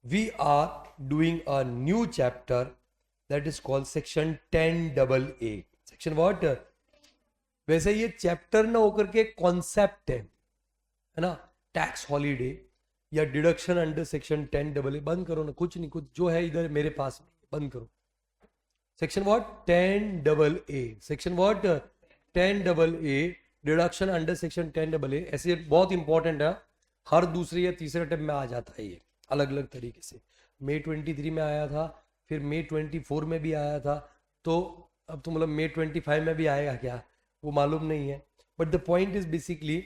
we are doing a new chapter that is called section 10AA. section what? वैसे ये chapter ना होकर के कॉन्सेप्ट है ना, टैक्स हॉलीडे या डिडक्शन अंडर सेक्शन 10AA. बंद करो ना, कुछ नहीं, कुछ जो है इधर मेरे पास बंद करो. Section what? 10AA. Section what? 10AA. Deduction under section 10AA. ऐसे बहुत इंपॉर्टेंट है, हर दूसरे या तीसरे अटेम्प्ट में आ जाता है ये अलग अलग तरीके से. मई 23 में आया था, फिर मई 24 में भी आया था, तो अब तो मतलब मई 25 में भी आएगा क्या वो मालूम नहीं है. But the point is basically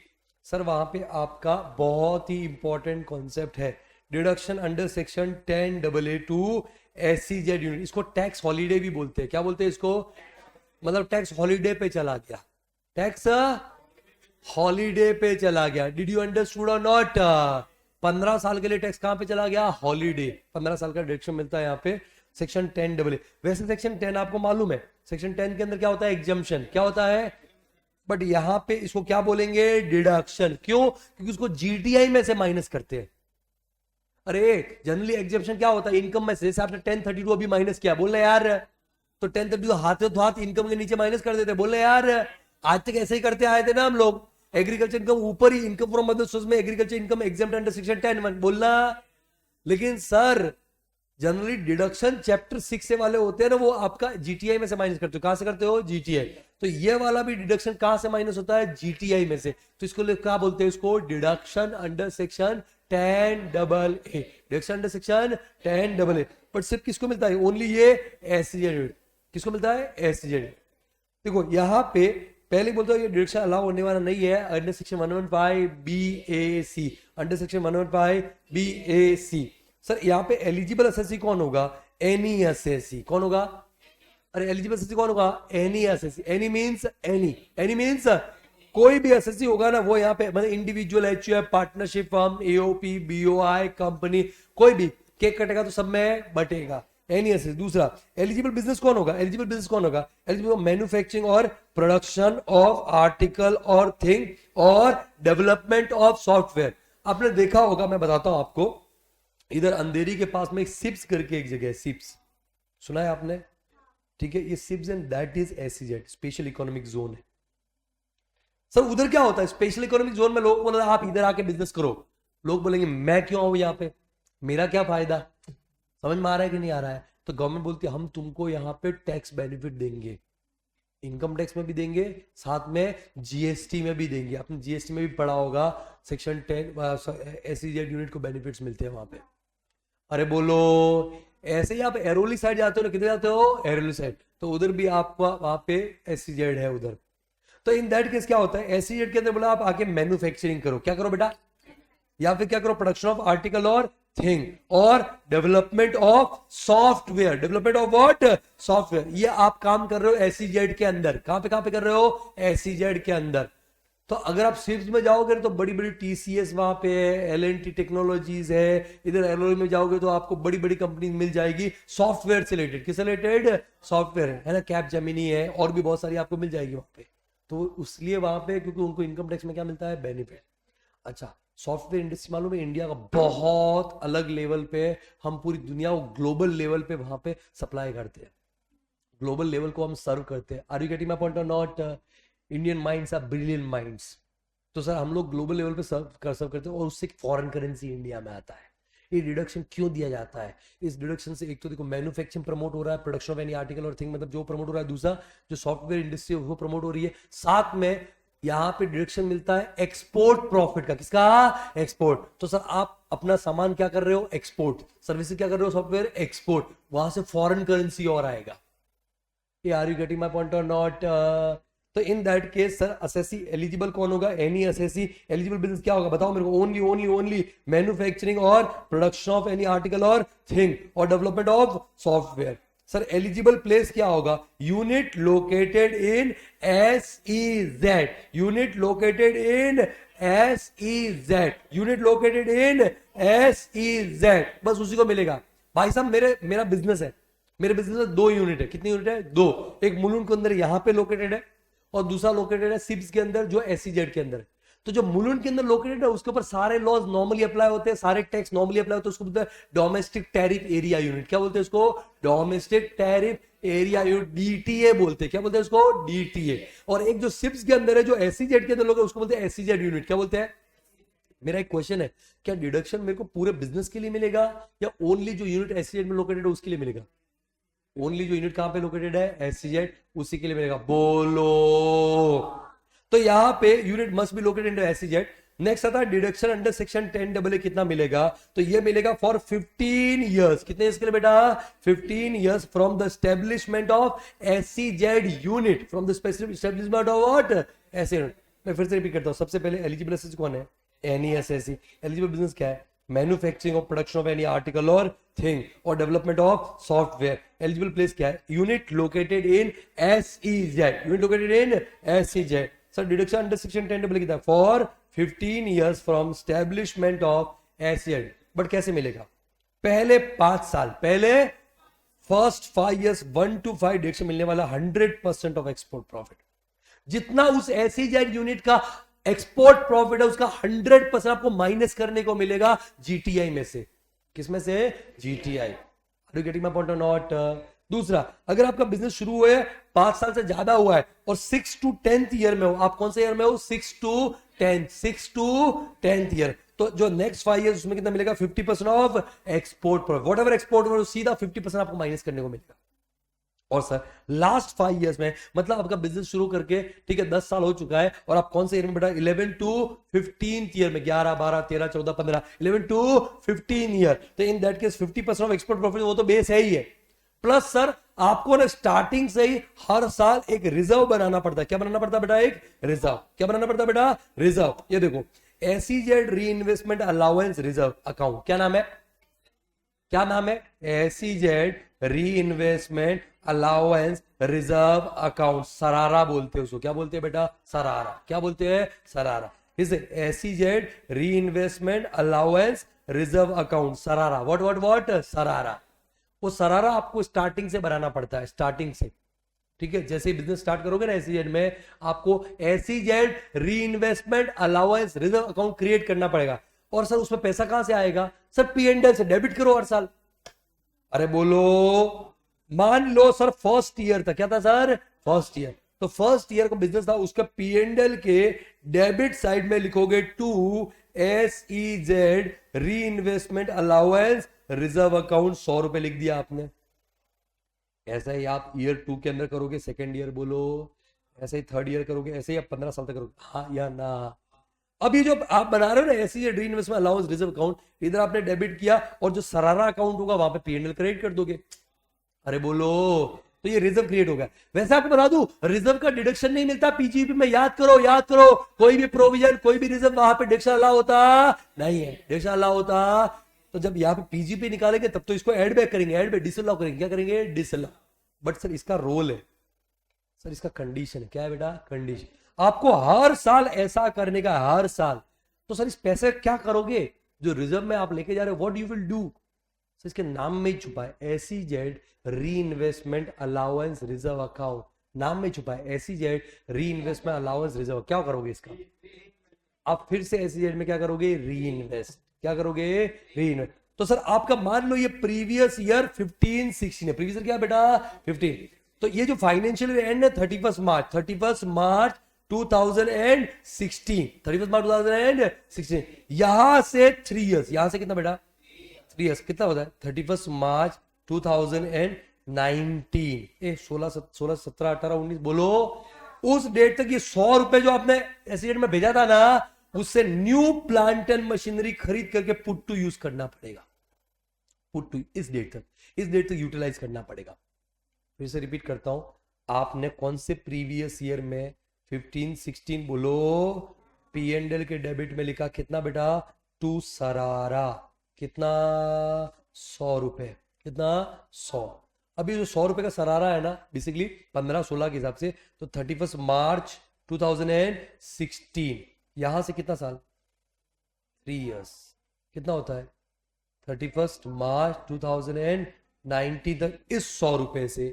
sir वहां पे आपका बहुत ही इंपॉर्टेंट कॉन्सेप्ट है deduction under section 10AA to SEZ unit. इसको टैक्स हॉलीडे भी बोलते हैं. क्या बोलते हैं इसको? मतलब टैक्स हॉलीडे पे चला गया, टैक्स हॉलीडे पे चला गया. डिड यू अंडरस्टूड और नॉट? 15 साल के लिए टैक्स कहां पे चला गया? हॉलीडे. 15 साल का डिडक्शन मिलता है यहाँ पे सेक्शन 10AA. वैसे सेक्शन 10 आपको मालूम है, सेक्शन 10 के अंदर क्या होता है? एग्जम्पशन. क्या होता है? बट यहां पे इसको क्या बोलेंगे? डिडक्शन. क्यों? क्योंकि उसको GTI में से माइनस करते हैं. अरे जनरली एग्जम्पशन क्या होता है? इनकम में से. जैसे आपने 1032 अभी माइनस किया, बोल रहे यार, तो 1032 हाथ तो हाथ इनकम के नीचे माइनस कर देते. बोल रहे यार, आज तक ऐसे ही करते आए थे ना हम लोग. एग्रीकल्चर इनकम ऊपर ही, इनकम फ्रॉम अदर सोर्स में agriculture income exempt under section 10 बोलना. लेकिन सर जनरली डिडक्शन चैप्टर 6 से वाले होते हैं ना, वो आपका GTI में से माइनस करते हो. कहां से करते हो? GTI. तो ये वाला भी डिडक्शन कहां से माइनस होता है? GTI में से. तो इसको क्या बोलते हैं? इसको deduction under section 10AA. Deduction under section 10AA. But सिर्फ किसको मिलता है? ओनली ये SEZ. किसको मिलता है? SEZ. देखो यहां पे पहले बोलता हूं ये डिडक्शन अलाउ होने वाला नहीं है under section 115 BAC. Under section 115 BAC. Sir यहाँ पे एलिजिबल असेसी कौन होगा? Any assessee. कौन होगा? अरे एलिजिबल असेसी कौन होगा? Any assessee. Any means any. Any means कोई भी असेसी होगा ना, वो यहाँ पे मतलब individual, HUF, partnership firm, AOP, BOI, company, कोई भी केक कटेगा तो सब में बटेगा. Any assessee. दूसरा एलिजिबल बिजनेस कौन होगा? एलिजिबल बिजनेस कौन होगा? एलिजिबल मैन्युफैक्चरिंग और production of article or thing or development of software. आपने देखा होगा, मैं बताता हूं आपको, इधर अंधेरी के पास में एक सिप्स करके एक जगह है. सिप्स सुना है आपने? ठीक है, ये सिप्स and that is SEZ, special economic zone है. सर उधर क्या होता है? स्पेशल इकोनॉमिक जोन में लोग बोले आप इधर आके बिजनेस करो. लोग बोलेंगे मैं क्यों आऊं यहाँ पे, मेरा क्या फायदा? समझ में आ रहा है कि नहीं आ रहा है? तो गवर्नमेंट बोलती है हम तुमको यहाँ पे टैक्स बेनिफिट देंगे, इनकम टैक्स में भी देंगे, साथ में GST में भी देंगे. आपने GST में भी पढ़ा होगा, सेक्शन 10 SEZ यूनिट को बेनिफिट्स मिलते हैं वहां पे. अरे बोलो, ऐसे ही आप एरोली साइड जाते हो ना, किधर जाते हो? एरोली साइड. तो उधर भी आपका वहां पे SEZ है उधर. तो इन दैट केस क्या होता है? SEZ के अंदर बोला आप आके मैन्युफैक्चरिंग करो. क्या करो बेटा? या फिर क्या करो? Production of article or thing or development of software. Development of what? Software. ये आप काम कर रहे हो SEZ के अंदर. कहां पे कर रहे हो? SEZ के अंदर. तो अगर आप सिप्स में जाओगे तो बड़ी बड़ी TCS वहां पे है, L&T टेक्नोलॉजीज है. इधर एलोई में जाओगे तो आपको बड़ी बड़ी कंपनी मिल जाएगी सॉफ्टवेयर से रिलेटेड. किससे रिलेटेड? सॉफ्टवेयर है ना. कैप जेमिनी है और भी बहुत सारी आपको मिल जाएगी वहां पे. तो इसलिए वहां पे क्योंकि उनको इनकम टैक्स में क्या मिलता है? बेनिफिट. अच्छा, सॉफ्टवेयर इंडस्ट्री मालूम है इंडिया का बहुत अलग लेवल पे, हम पूरी दुनिया को ग्लोबल लेवल पे वहां पे सप्लाई करते हैं. ग्लोबल लेवल को हम सर्व करते हैं. Are you getting my point और not? Indian minds are brilliant minds. तो सर हम लोग ग्लोबल लेवल पे सर्व करते हैं और उससे फॉरेन करेंसी इंडिया में आता है. ये डिडक्शन क्यों दिया जाता है? इस डिडक्शन से एक तो देखो मैन्युफैक्चरिंग प्रमोट हो रहा है, production of any article or thing मतलब जो प्रमोट हो रहा है. दूसरा जो सॉफ्टवेयर इंडस्ट्री है वो प्रमोट हो रही है. साथ में यहां पे डिडक्शन मिलता है एक्सपोर्ट प्रॉफिट का. किसका? एक्सपोर्ट. तो सर आप अपना सामान क्या कर रहे हो? एक्सपोर्ट. सर्विसेज क्या कर रहे हो? Software export. वहां से फॉरेन करेंसी और आएगा. Are you getting my point और नॉट? तो in that case sir assessee eligible कौन होगा? Any assessee. एलिजिबल बिजनेस क्या होगा बताओ मेरे को? ओनली ओनली ओनली मैन्युफैक्चरिंग और production of any article or thing or development of software. Sir eligible place क्या होगा? यूनिट लोकेटेड इन SEZ. यूनिट लोकेटेड इन SEZ. यूनिट लोकेटेड इन SEZ. बस उसी को मिलेगा. भाई साहब मेरा बिजनेस है, मेरे बिजनेस में 2 यूनिट है. कितनी यूनिट है? 2. एक मुलुंड के अंदर यहां पे लोकेटेड है और दूसरा लोकेटेड है सिप्स के अंदर जो SEZ के अंदर है. तो जो मुलुंड के अंदर लोकेटेड है उसके ऊपर सारे लॉज नॉर्मली अप्लाई होते हैं, सारे टैक्स नॉर्मली अप्लाई होते हैं, उसको बोलते हैं डोमेस्टिक टैरिफ एरिया यूनिट। क्या बोलते हैं उसको? Domestic tariff area unit, DTA बोलते हैं। क्या बोलते हैं उसको? डीटीए। और एक जो सिप्स के अंदर है, जो एसईजेड के अंदर लोग हैं, उसको बोलते हैं एसईजेड यूनिट। क्या बोलते हैं? मेरा एक क्वेश्चन है, क्या डिडक्शन मेरे को पूरे बिजनेस के लिए मिलेगा या ओनली जो यूनिट एसईजेड में लोकेटेड है उसके लिए मिलेगा? ओनली जो यूनिट कहां पे लोकेटेड है? एसईजेड, उसी के लिए मिलेगा। बोलो। तो यहां पे unit must be located in SEZ. Next आता है डिडक्शन अंडर सेक्शन 10AA कितना मिलेगा? तो ये मिलेगा फॉर 15 इयर्स। कितने इसके लिए बेटा? 15 years from the establishment of SEZ unit, from the specific establishment of what? SEZ. मैं फिर से रिपीट करता हूं, सबसे पहले एलिजिबल एसेट्स कौन है? एनईएसएससी। एलिजिबल बिजनेस क्या है? मैन्युफैक्चरिंग और production of any article or thing or development of software. Eligible place क्या है? Unit located in SEZ. Unit located in SEZ. Sir deduction under section 10AA कितना है? For 15 years from establishment of SEZ. But कैसे मिलेगा? पहले 5 साल, पहले first 5 years 1 to 5 deduction मिलने वाला 100% ऑफ एक्सपोर्ट प्रॉफिट। जितना उस एसईजेड यूनिट का एक्सपोर्ट प्रॉफिट है उसका 100% आपको माइनस करने को मिलेगा जीटीआई में से। किसमें से? GTI. Are you getting my point और नॉट? दूसरा, अगर आपका बिजनेस शुरू हुए 5 साल से ज्यादा हुआ है और 6 to 10th ईयर में हो, आप कौन से ईयर में हो? 6 to 10th ईयर। तो जो नेक्स्ट 5 इयर्स उसमें कितना मिलेगा? 50% of export profit. What ever export सीधा 50% आपको माइनस करने को मिलेगा। और सर लास्ट 5 इयर्स में, मतलब आपका बिजनेस शुरू करके ठीक है 10 साल हो चुका है और आप कौन से ईयर में बेटा? 11 to 15th ईयर में, 11, 12, 13, 14, 15, 11 to 15 ईयर। तो in that case 50% of export profit, वो तो बेस है ही है। प्लस सर आपको ना स्टार्टिंग से ही हर साल एक रिजर्व बनाना पड़ता है। क्या बनाना पड़ता है बेटा? एक रिजर्व। क्या बनाना पड़ता है बेटा? रिजर्व। ये देखो, SEZ reinvestment allowance reserve account. क्या नाम है? क्या नाम है? SEZ reinvestment allowance reserve account. सरारा बोलते हैं उसको। क्या बोलते हैं बेटा? सरारा। क्या बोलते हैं? सरारा। इसे SEZ reinvestment allowance reserve account, सरारा। What what what? सरारा। वो सरारा आपको स्टार्टिंग से बनाना पड़ता है, स्टार्टिंग से। ठीक है, जैसे ही बिजनेस स्टार्ट करोगे ना एसईजेड में, आपको SEZ reinvestment allowance reserve account create करना पड़ेगा। और सर उसमें पैसा कहां से आएगा? सर पीएनएल से डेबिट करो हर साल। अरे बोलो। मान लो सर फर्स्ट ईयर था, क्या था सर? First year. तो फर्स्ट ईयर का बिजनेस था, उसका पीएनएल के डेबिट साइड में लिखोगे to SEZ reinvestment allowance reserve account. 100 रुपए लिख दिया आपने। ऐसा ही आप ईयर 2 के अंदर करोगे, सेकेंड ईयर बोलो, ऐसे ही थर्ड ईयर करोगे, ऐसे ही आप 15 साल तक करोगे। हाँ या ना? अब ये जो आप बना रहे हो ना SEZ reinvestment allowance reserve account, इधर आपने डेबिट किया और जो सरारा अकाउंट होगा वहां पे पीएनएल क्रेडिट कर दोगे। अरे बोलो। तो ये रिजर्व क्रिएट होगा। वैसे आपको बता दूं, रिजर्व का डिडक्शन नहीं मिलता पीजीपी में। याद करो, याद करो, कोई भी प्रोविजन, कोई भी रिजर्व वहां पे डिडक्शन अलाउ होता नहीं है। डिडक्शन अलाउ होता तो जब यहाँ पे पीजीपी निकालेंगे तब तो इसको एड बैक करेंगे, एड बैक डिसअलाउ करेंगे। क्या करेंगे? डिसअलाउ। बट सर इसका रोल है, सर इसका कंडीशन है। क्या है बेटा? कंडीशन। आपको हर साल ऐसा करने का, हर साल। तो सर इस पैसे क्या करोगे जो रिजर्व में आप लेके जा रहे हो? What you will do? Sir इसके नाम में ही छुपा है, SEZ reinvestment allowance reserve account. नाम में छुपा है SEZ reinvestment allowance reserve. क्या करोगे इसका? आप फिर से एसईजेड में क्या करोगे? री इन्वेस्ट। क्या करोगे? री इन्वेस्ट। तो सर आपका मान लो ये प्रीवियस ईयर 15-16 है। प्रीवियस ईयर क्या बेटा? 15। तो ये जो फाइनेंशियल एंड है 31 मार्च 2016, 31 मार्च 2016। यहां से 3 इयर्स, यहां से कितना बेटा? 3 इयर्स। कितना होता है? 31 मार्च 2019, 16, 17, 18, 19 बोलो। उस डेट तक ये 100 रुपए जो आपने एसईजेड में भेजा था ना, उससे न्यू प्लांट एंड मशीनरी खरीद करके पुट टू यूज करना पड़ेगा। पुट टू इस डेट तक यूटिलाइज करना पड़ेगा। फिर से रिपीट करता हूं, आपने कौन से प्रीवियस ईयर में 15-16 बोलो, पीएनएल के डेबिट में लिखा कितना बेटा? टू सरारा। कितना? 100 रुपए। कितना? 100। अभी जो 100 रुपए का सरारा है ना, बेसिकली 15-16 के हिसाब से, तो 31 मार्च 2016, यहां से कितना साल? 3 इयर्स। कितना होता है? 31 मार्च 2019 तक इस 100 रुपए से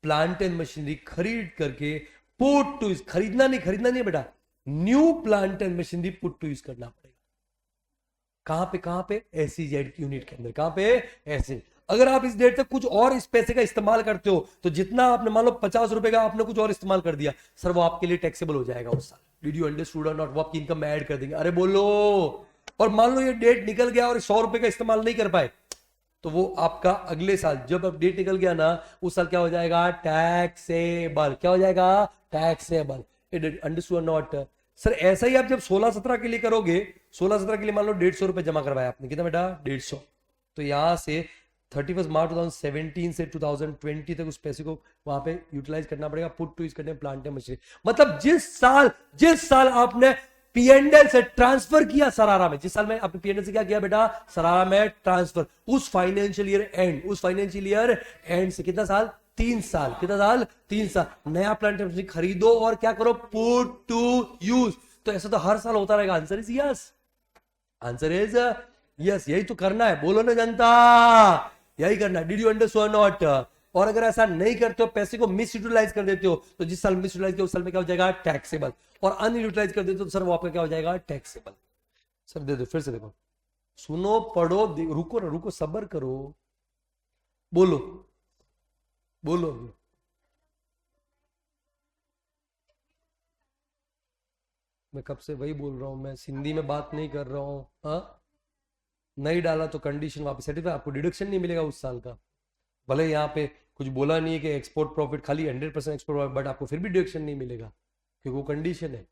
प्लांट एंड मशीनरी खरीद करके पुट टू, खरीदना नहीं बेटा, new plant and machinery put to use करना पड़ेगा। कहां पे एसईजेड यूनिट के अंदर, कहां पे ऐसे। अगर आप इस डेट तक कुछ और इस पैसे का इस्तेमाल करते हो तो जितना आपने मान लो 50 रुपए का आपने कुछ और इस्तेमाल कर दिया, सर वो आपके लिए टैक्सेबल हो जाएगा उस साल। डिड यू अंडरस्टूड और नॉट? वो आपकी इनकम में ऐड कर देंगे। अरे बोलो। और मान लो ये डेट निकल गया और 100 रुपए का इस्तेमाल नहीं कर पाए, तो वो आपका अगले साल जब अब डेट निकल गया ना, उस साल क्या हो जाएगा? टैक्सेबल। क्या हो जाएगा? टैक्सेबल। Understood not? सर ऐसा ही आप जब 16-17 के लिए करोगे, 16-17 के लिए मान लो 150 रुपए जमा करवाया आपने, कितना बेटा? 150। तो यहां से 31 मार्च 2017 से 2020 तक उस पैसे को वहां पे यूटिलाइज करना पड़ेगा, पुट टू यूज करने प्लांट एंड मशीनरी। मतलब जिस साल आपने पीएनएल से ट्रांसफर किया सरारा में, जिस साल में आपने पीएनएल से क्या किया बेटा? सरारा में ट्रांसफर, उस फाइनेंशियल ईयर एंड से कितना साल? 3 साल। कितना साल? 3 साल। नया प्लांट मशीनरी खरीदो और क्या करो? Put to use. तो ऐसा तो हर साल होता रहेगा। Answer is yes. Answer is yes. यही तो करना है, बोलो ना जनता, यही करना है। Did you understand not? और अगर ऐसा नहीं करते हो, पैसे को मिस यूटिलाइज कर देते हो, तो जिस साल मिस यूटिलाइज किया उस साल में क्या हो जाएगा? टैक्सेबल। और अनयूटिलाइज कर देते हो तो सर वो आपका क्या हो जाएगा? टैक्सेबल। सर दे दो, फिर से देखो, सुनो, पढ़ो, रुको ना, रुको, सब्र करो, बोलो बोलो। मैं कब से वही बोल रहा हूं, मैं सिंधी में बात नहीं कर रहा हूं। हाँ, नहीं डाला तो कंडीशन वापस सर्टिफाइड, आपको डिडक्शन नहीं मिलेगा उस साल का। भले यहाँ पे कुछ बोला नहीं है कि एक्सपोर्ट प्रॉफिट खाली 100% एक्सपोर्ट प्रॉफिट, बट आपको फिर भी डिडक्शन नहीं मिलेगा क्योंकि वो कंडीशन है।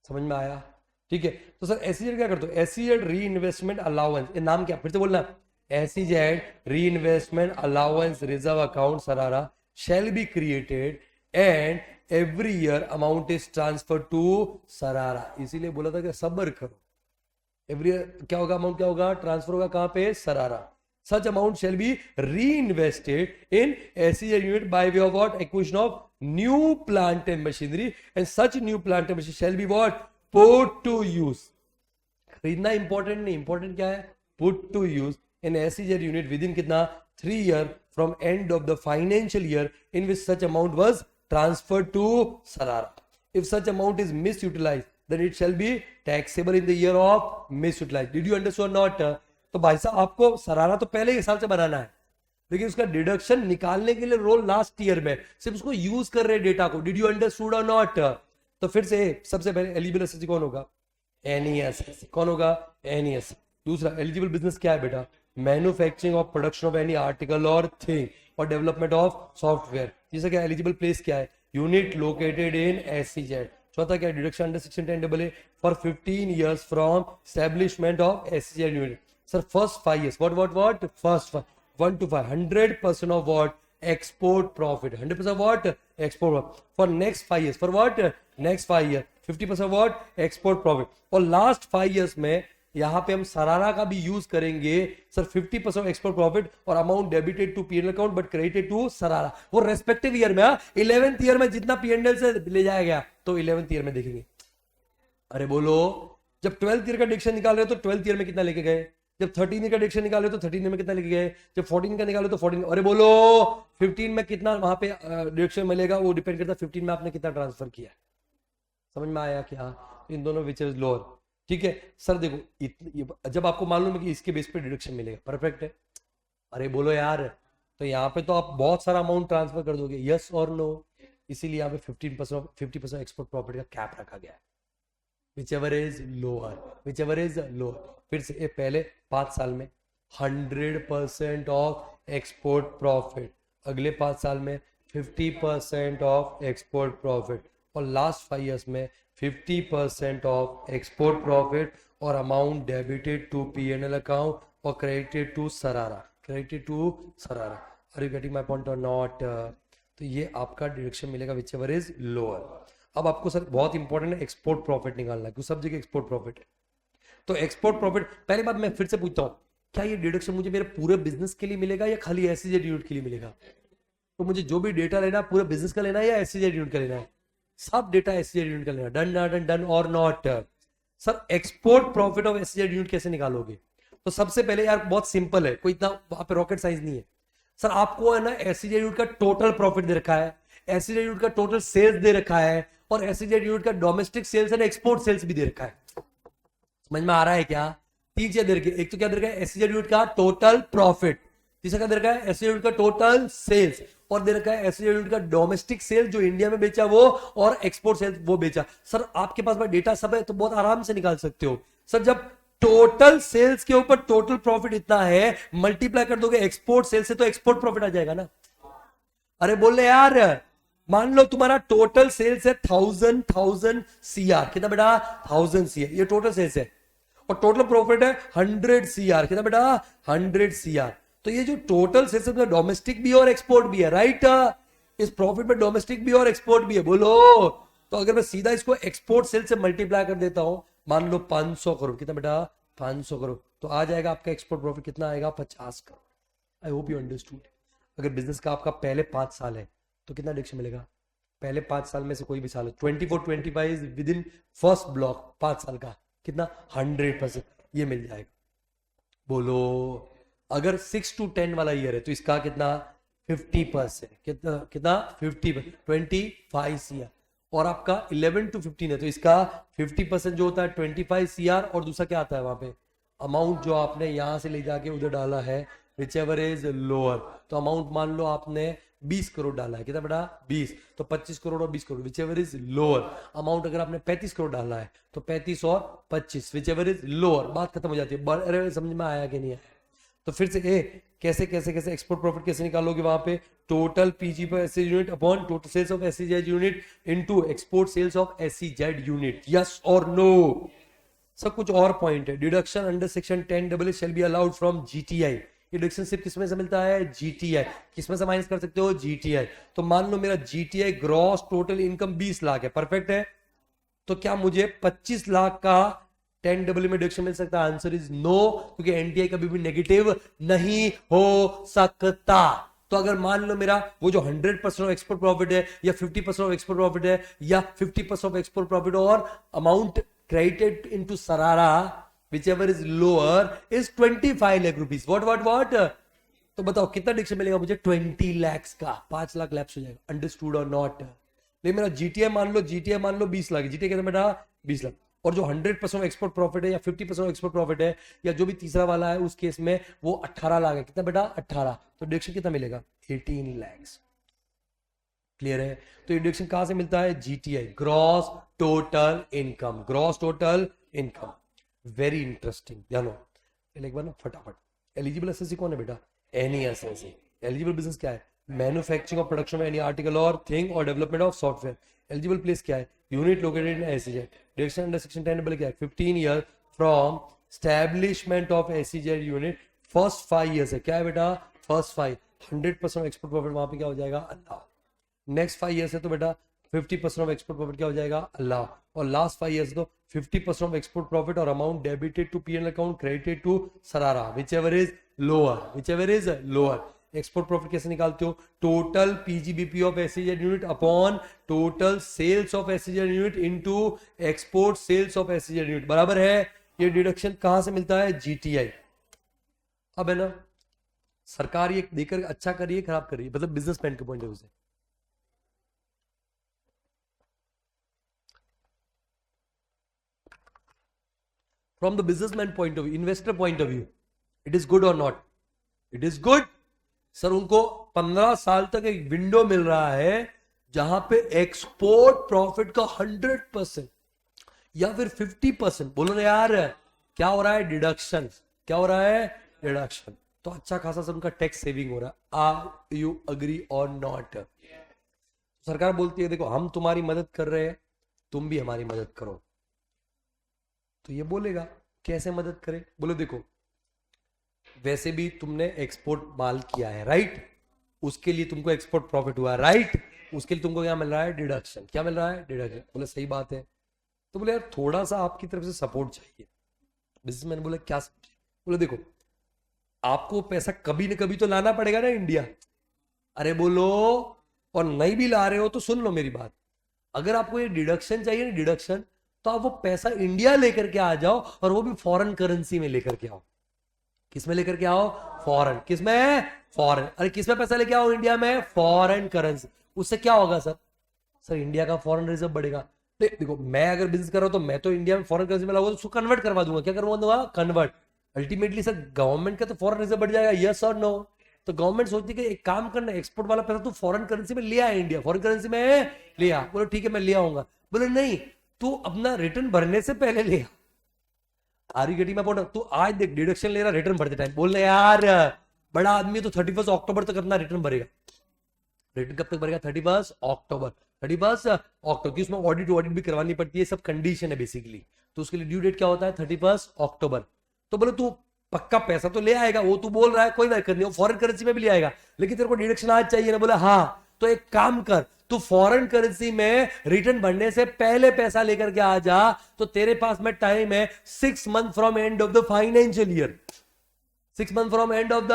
समझ में आया? ठीक है। तो सर एसईजेड क्या करते हो? एसईजेड री इन्वेस्टमेंट अलाउंस, ये नाम क्या? फिर से बोलना, SEZ reinvestment allowance reserve account सरारा shall be created and every year amount is transfer to सरारा। इसीलिए बोला था कि सब्र करो। एवरी ईयर क्या होगा? अमाउंट क्या होगा? ट्रांसफर होगा कहां पे? सरारा। Such amount shall be reinvested in SEZ unit by way of what? Acquisition of new plant and machinery, and such new plant and machinery shall be what? Put to use. खरीदना important नहीं, important क्या है? Put to use in SEZ unit within कितना? 3 year from end of the financial year in which such amount was transferred to Sarara. If such amount is misutilized, then it shall be taxable in the year of misutilized. Did you understand not? तो भाई साहब आपको सरारा तो पहले हिसाब से बनाना है, लेकिन उसका डिडक्शन निकालने के लिए रोल लास्ट ईयर में, सिर्फ उसको यूज कर रहे डेटा को। डिड यू अंडरस्टूड और नॉट? तो फिर से सबसे पहले एलिजिबल एसएससी कौन होगा? एनईएस। कौन होगा? एनईएस। दूसरा एलिजिबल बिजनेस क्या है बेटा? मैन्युफैक्चरिंग और production of any article or thing or development of software. तीसरा क्या? एलिजिबल प्लेस क्या है? Unit located in SEZ. चौथा क्या? Deduction under section 10AA for 15 years from establishment of SEZ unit. Sir, first 5 years. What? First 1 to 5. 100% of what? Export profit. 100% of what? Export profit. For next 5 years. For what? Next 5 years. 50% of what? Export profit. और last 5 years में यहाँ पे हम सरारा का भी use करेंगे। Sir 50% export profit और amount debited to PNL account but credited to सरारा। वो रेस्पेक्टिव ईयर में, 11th ईयर में जितना पीएनएल से ले जाया गया तो 11th ईयर में देखेंगे। अरे बोलो, जब 12th ईयर का डिडक्शन निकाल रहे हो तो 12th ईयर में कितना लेके गए? जब 13 का डिडक्शन निकाले तो 13 में कितना लेके गए? जब 14 का निकाले तो 14। अरे बोलो, 15 में कितना वहां पे डिडक्शन मिलेगा? वो डिपेंड करता है 15 में आपने कितना ट्रांसफर किया। समझ में आया क्या? इन दोनों विच इज लोअर। ठीक है सर, देखो जब आपको मालूम है कि इसके बेस पे डिडक्शन मिलेगा, परफेक्ट है। अरे बोलो यार, तो यहाँ पे तो आप बहुत सारा अमाउंट ट्रांसफर कर दोगे, यस और नो? इसीलिए यहाँ पे 50% एक्सपोर्ट प्रॉफिट का कैप रखा गया है। whichever is lower। फिर से ये पहले 5 साल में 100% ऑफ एक्सपोर्ट प्रॉफिट, अगले 5 साल में 50% of export profit or last 5 years में 50% ऑफ एक्सपोर्ट प्रॉफिट और amount debited to PNL account or credited to सरारा। Are you getting my point और नॉट? तो ये आपका डिडक्शन मिलेगा whichever is लोअर। अब आपको सर बहुत इंपॉर्टेंट है एक्सपोर्ट प्रॉफिट निकालना है, क्योंकि सब जगह एक्सपोर्ट प्रॉफिट है। तो एक्सपोर्ट प्रॉफिट, पहली बात मैं फिर से पूछता हूं, क्या ये डिडक्शन मुझे मेरे पूरे बिजनेस के लिए मिलेगा या खाली एसईजेड यूनिट के लिए मिलेगा? तो मुझे जो भी डेटा लेना पूरे बिजनेस का लेना है या एसईजेड यूनिट का लेना है? सब डेटा एसईजेड यूनिट का लेना। डन और not? Sir export profit of SEZ unit कैसे निकालोगे? तो सबसे पहले यार बहुत सिंपल है, कोई इतना वहां पे रॉकेट साइंस नहीं है। सर आपको है ना एसईजेड यूनिट का टोटल प्रॉफिट दे रखा है, एसईजेड यूनिट का टोटल सेल्स दे रखा है और एसईजेड यूनिट का domestic sales and export sales भी दे रखा है। समझ में आ रहा है क्या? तीन चीजें दे रखी है, एक तो क्या दे रखा है एसईजेड यूनिट का टोटल प्रॉफिट, तीसरा क्या दे रखा है एसईजेड यूनिट का टोटल सेल्स, और दे रखा है एसईजेड यूनिट का डोमेस्टिक सेल्स जो इंडिया में बेचा वो, और एक्सपोर्ट सेल्स वो बेचा। सर आपके पास डेटा सब है तो बहुत आराम से निकाल सकते हो। सर जब टोटल सेल्स के ऊपर टोटल प्रॉफिट इतना है, मल्टीप्लाई कर दोगे एक्सपोर्ट सेल्स से तो एक्सपोर्ट प्रॉफिट आ जाएगा ना। अरे बोल रहे यार, मान लो तुम्हारा टोटल सेल्स है 1000 सीआर, कितना बेटा 1000 सीआर, ये टोटल सेल्स है, और टोटल प्रॉफिट है 100 सीआर, कितना बेटा 100 सीआर। तो ये जो टोटल सेल्स है डोमेस्टिक भी और एक्सपोर्ट भी है, राइट? इस प्रॉफिट में डोमेस्टिक भी और एक्सपोर्ट भी है, बोलो। तो अगर मैं सीधा इसको एक्सपोर्ट सेल्स से मल्टीप्लाई कर देता हूं, मान लो 500 करोड़, कितना बेटा 500 करोड़, तो आ जाएगा आपका एक्सपोर्ट प्रॉफिट कितना आएगा 50 crore. I hope you understood. अगर बिजनेस का आपका पहले 5 साल है तो कितना डिडक्शन मिलेगा? पहले 5 साल में से कोई भी साल है, 24-25 विद इन फर्स्ट ब्लॉक 5 साल का, कितना 100% ये मिल जाएगा। बोलो अगर 6 to 10 वाला ईयर है तो इसका कितना 50%, कितना कितना 50%, 25 सीआर, और आपका 11 to 15 है तो इसका 50% जो होता है 25 सीआर, और दूसरा क्या आता है वहां पे अमाउंट जो आपने यहां से ले जाके उधर डाला है, विच एवर इज लोअर। तो अमाउंट मान लो आपने 20 करोड़ डाला है, कितना बेटा 20, तो 25 करोड़ और 20 crore which ever is lower. Amount अगर आपने 35 करोड़ डाला है तो 35 और 25 विच एवर इज लोअर, बात खत्म हो जाती है। अरे समझ में आया कि नहीं आया? तो फिर से कैसे कैसे कैसे एक्सपोर्ट प्रॉफिट कैसे निकालोगे? वहां पे टोटल पीजी पर SE unit upon total sales of SEZ unit into export sales of SEZ unit, yes और नो? सब कुछ और पॉइंट है। Deduction under section 10AA shall be allowed from GTI. Deduction सिर्फ किसमें से मिलता है? जीटीआई। किसमें से माइनस कर सकते हो? जीटीआई। तो मान लो मेरा GTI gross total income 20 lakh है, परफेक्ट है, तो क्या मुझे 25 लाख का 10AA में डिडक्शन मिल सकता है? आंसर इज नो, क्योंकि एनटीआई कभी भी नेगेटिव नहीं हो सकता। तो अगर मान लो मेरा वो जो 100% ऑफ एक्सपोर्ट प्रॉफिट है, या 50% ऑफ एक्सपोर्ट प्रॉफिट है, या 50% ऑफ एक्सपोर्ट प्रॉफिट और अमाउंट क्रेडिटेड इनटू सरारा whichever is lower is 25 lakh rupees. what? तो बताओ कितना डिडक्शन मिलेगा मुझे? 20 lakhs का, 5 लाख लैप्स हो जाएगा। अंडरस्टूड और नॉट? लेकिन मेरा जीटीआई मान लो 20 लाख, जीटीआई कितना बेटा 20 लाख, और जो 100% एक्सपोर्ट प्रॉफिट है या 50% एक्सपोर्ट प्रॉफिट है या जो भी तीसरा वाला है उस केस में वो 18 लाख है, कितना बेटा 18, तो डिडक्शन कितना मिलेगा 18 lakhs। क्लियर है? तो डिडक्शन कहां से मिलता है? GTI, gross total income, gross total income. Very interesting, जानो एक बार ना फटाफट। एलिजिबल एसएससी कौन है बेटा? Any SSC. एलिजिबल बिजनेस क्या है? मैन्युफैक्चरिंग और production of any article or thing or development of software. Eligible place क्या है? Unit located in SEZ. Deduction under section 10 क्या है? 15 year from establishment of SEZ unit, first 5 years है, क्या है बेटा फर्स्ट 5, 100% एक्सपोर्ट प्रॉफिट वहां पे क्या हो जाएगा? अल्लाह। नेक्स्ट 5 ईयर्स है तो बेटा 50% ऑफ एक्सपोर्ट प्रॉफिट क्या हो जाएगा? अल्लाह। और लास्ट 5 ईयर्स तो 50% ऑफ एक्सपोर्ट प्रॉफिट और amount debited to PNL account, credited to सरारा, whichever is lower. Export profit कैसे निकालते हो? Total PGBP of SEZ unit upon total sales of SEZ unit into export sales of SEZ unit, बराबर है। ये deduction कहां से मिलता है? जीटीआई। अब है ना, सरकार ये देकर अच्छा कर रही है खराब कर रही है, मतलब बिजनेसमैन के पॉइंट ऑफ व्यू से। From the businessman point of view, investor point of view, it is good or not? It is good. Sir उनको 15 साल तक एक विंडो मिल रहा है जहां पे एक्सपोर्ट प्रॉफिट का 100% या फिर 50%, बोलो ना यार क्या हो रहा है? डिडक्शन। क्या हो रहा है? डिडक्शन। तो अच्छा खासा सर उनका टैक्स सेविंग हो रहा है। आर यू अग्री और नॉट? सरकार बोलती है देखो हम तुम्हारी मदद कर रहे हैं, तुम भी हमारी मदद करो। तो ये बोलेगा कैसे मदद करे? बोले देखो वैसे भी तुमने एक्सपोर्ट माल किया है, राइट? उसके लिए तुमको एक्सपोर्ट प्रॉफिट हुआ है, राइट? उसके लिए तुमको क्या मिल रहा है? डिडक्शन। क्या मिल रहा है? डिडक्शन। बोले सही बात है। तो बोले यार थोड़ा सा आपकी तरफ से सपोर्ट चाहिए। बिजनेसमैन बोले क्या सपोर्ट? बोले देखो आपको पैसा कभी न कभी तो लाना पड़ेगा ना इंडिया। अरे बोलो, और नहीं भी ला रहे हो तो सुन लो मेरी बात, अगर आपको ये डिडक्शन चाहिए ना, डिडक्शन, तो आप वो पैसा इंडिया लेकर के आ जाओ, और वो भी फॉरेन करेंसी में लेकर के आओ। किस में लेकर के आओ? फॉरेन। किस में? फॉरेन। अरे किस में पैसा लेके आओ? इंडिया में फॉरेन करेंसी। उससे क्या होगा सर? सर इंडिया का फॉरेन रिजर्व बढ़ेगा। देखो मैं अगर बिजनेस कर रहा हूं तो मैं तो इंडिया में फॉरेन करेंसी में लगाऊंगा तो उसको कन्वर्ट करवा दूंगा। क्या करवा? कन्वर्ट। अल्टीमेटली सर गवर्नमेंट का तो फॉरेन रिजर्व बढ़ जाएगा, यस और नो? तो गवर्नमेंट सोचती है कि एक काम करना, एक्सपोर्ट वाला पैसा तू फॉरेन करेंसी में ले आ, इंडिया फॉरेन करेंसी में ले आ। बोलो ठीक है मैं ले आऊंगा। बोले नहीं, तू अपना रिटर्न भरने से पहले ले आ। Are you getting my point? तू आज देख डिडक्शन ले रहा रिटर्न भरते टाइम, बोल रहे यार बड़ा आदमी तो 31 अक्टूबर तक अपना रिटर्न भरेगा। रिटर्न कब तक भरेगा? 31 अक्टूबर। 31 अक्टूबर की उसमें ऑडिट भी करवानी पड़ती है, सब कंडीशन है बेसिकली। तो उसके लिए ड्यू डेट क्या होता है? 31 अक्टूबर। तो बोले तू पक्का पैसा तो ले आएगा, वो तू बोल रहा है कोई दिक्कत नहीं, वो फॉरेन करेंसी में भी ले आएगा, लेकिन तेरे को डिडक्शन आज चाहिए ना? बोला हाँ। तो एक काम कर, तू फॉरेन करेंसी में रिटर्न भरने से पहले पैसा लेकर के आ जा, तो तेरे पास में टाइम है 6 month from end of the financial year. 6 month from end of the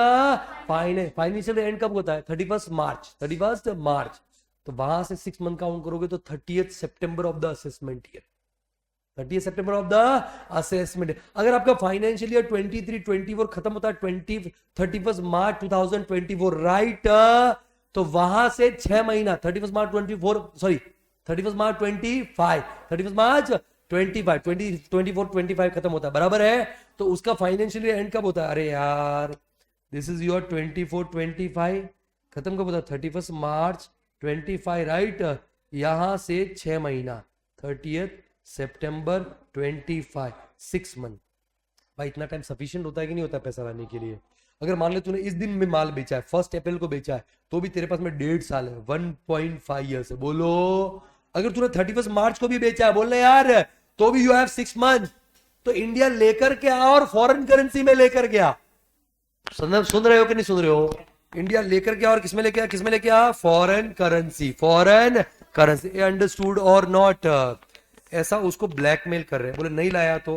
financial and कब होता है? 31 मार्च। 31 मार्च। तो वहां से 6 मंथ काउंट करोगे तो 30 सितंबर ऑफ द असेसमेंट ईयर। 30 सितंबर ऑफ द असेसमेंट। अगर आपका फाइनेंशियल ईयर 23-24 खत्म होता है 31 मार्च 2024, राइट? तो वहां से 6 महीना 31 मार्च 24, सॉरी 31 मार्च 25, 31 मार्च 25 खत्म होता है, बराबर है? तो उसका फाइनेंशियल ईयर एंड कब होता है? अरे यार दिस इज योर 24-25 खत्म कब होता है? 31 मार्च 25, राइट? यहां से 6 महीना 30 सितंबर 25, 6 मंथ। भाई इतना टाइम सफिशिएंट होता है कि नहीं होता पैसा लाने के लिए? अगर मान ले तूने इस दिन में माल बेचा है, 1 अप्रैल को बेचा है, तो भी तेरे पास में 1.5 साल है, 1.5 ईयर्स है। बोलो अगर तूने 31 मार्च को भी बेचा है, बोल रहे यार, तो भी यू हैव 6 मंथ। तो इंडिया लेकर के आ और फॉरेन करेंसी में लेकर गया। सुन रहे हो कि नहीं सुन रहे हो? इंडिया लेकर के और किसमें लेके आ? किसमें लेके आ? Foreign currency. Foreign currency. Understood और नॉट? ऐसा उसको ब्लैकमेल कर रहे हैं। बोले नहीं लाया तो?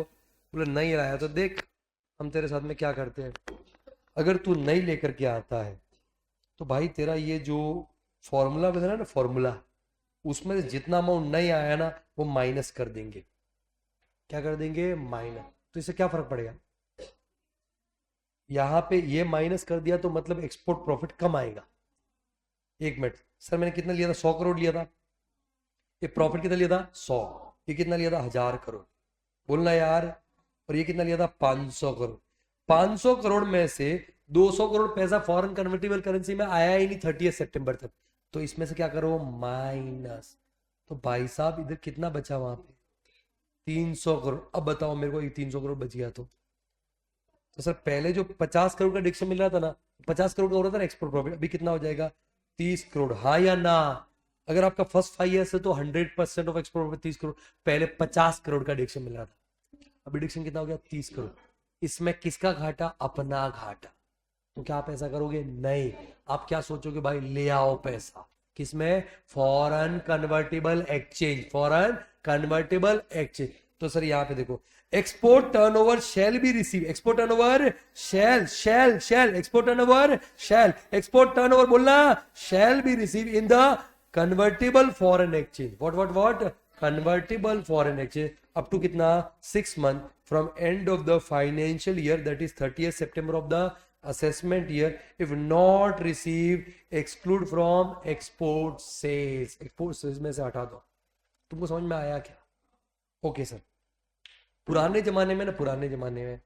बोले नहीं लाया तो देख हम तेरे साथ में क्या करते हैं। अगर तू नहीं लेकर के आता है तो भाई तेरा ये जो फॉर्मूला बना ना, फॉर्मूला, उसमें से जितना अमाउंट नहीं आया ना वो माइनस कर देंगे। क्या कर देंगे? माइनस। तो इससे क्या फर्क पड़ेगा? यहां पे ये माइनस कर दिया तो मतलब एक्सपोर्ट प्रॉफिट कम आएगा। एक मिनट सर, मैंने कितना लिया था? 100 करोड़ लिया था। ये प्रॉफिट कितना लिया था? 100। ये कितना लिया था? 1000 करोड़। बोलना यार। और ये कितना लिया था? 500 करोड़। 500 करोड़ में से 200 करोड़ पैसा फॉरेन कन्वर्टेबल करेंसी में आया ही नहीं 30 सितंबर तक। तो इसमें से क्या करो? माइनस। तो भाई साहब इधर कितना बचा? वहां पे 300 करोड़। अब बताओ मेरे को, 300 करोड़ बच गया तो सर पहले जो 50 करोड़ का डिडक्शन मिल रहा था ना, 50 करोड़ का हो रहा था ना एक्सपोर्ट प्रॉफिट, अभी कितना हो जाएगा? 30 करोड़। हाँ या ना? अगर आपका फर्स्ट 5 ईयर से तो 100% ऑफ एक्सपोर्ट प्रॉफिट 30 करोड़। पहले 50 करोड़ का डिडक्शन मिल रहा था, अभी डिडक्शन कितना हो गया? 30 करोड़। इसमें किसका घाटा? अपना घाटा। तो क्या आप ऐसा करोगे? नहीं। आप क्या सोचोगे? भाई ले आओ पैसा। किसमें? Foreign convertible exchange. Foreign convertible exchange. तो सर यहाँ पे देखो, export turnover shall be receive. Export turnover shall export turnover shall export turnover बोलना shall be receive in the convertible foreign exchange. What convertible foreign exchange up to कितना? 6 month from end of the financial year, that is 30 सितंबर of the assessment year. If not received, exclude from export sales. export sales में से हटा दो। तुमको समझ में आया क्या? Okay sir. पुराने जमाने में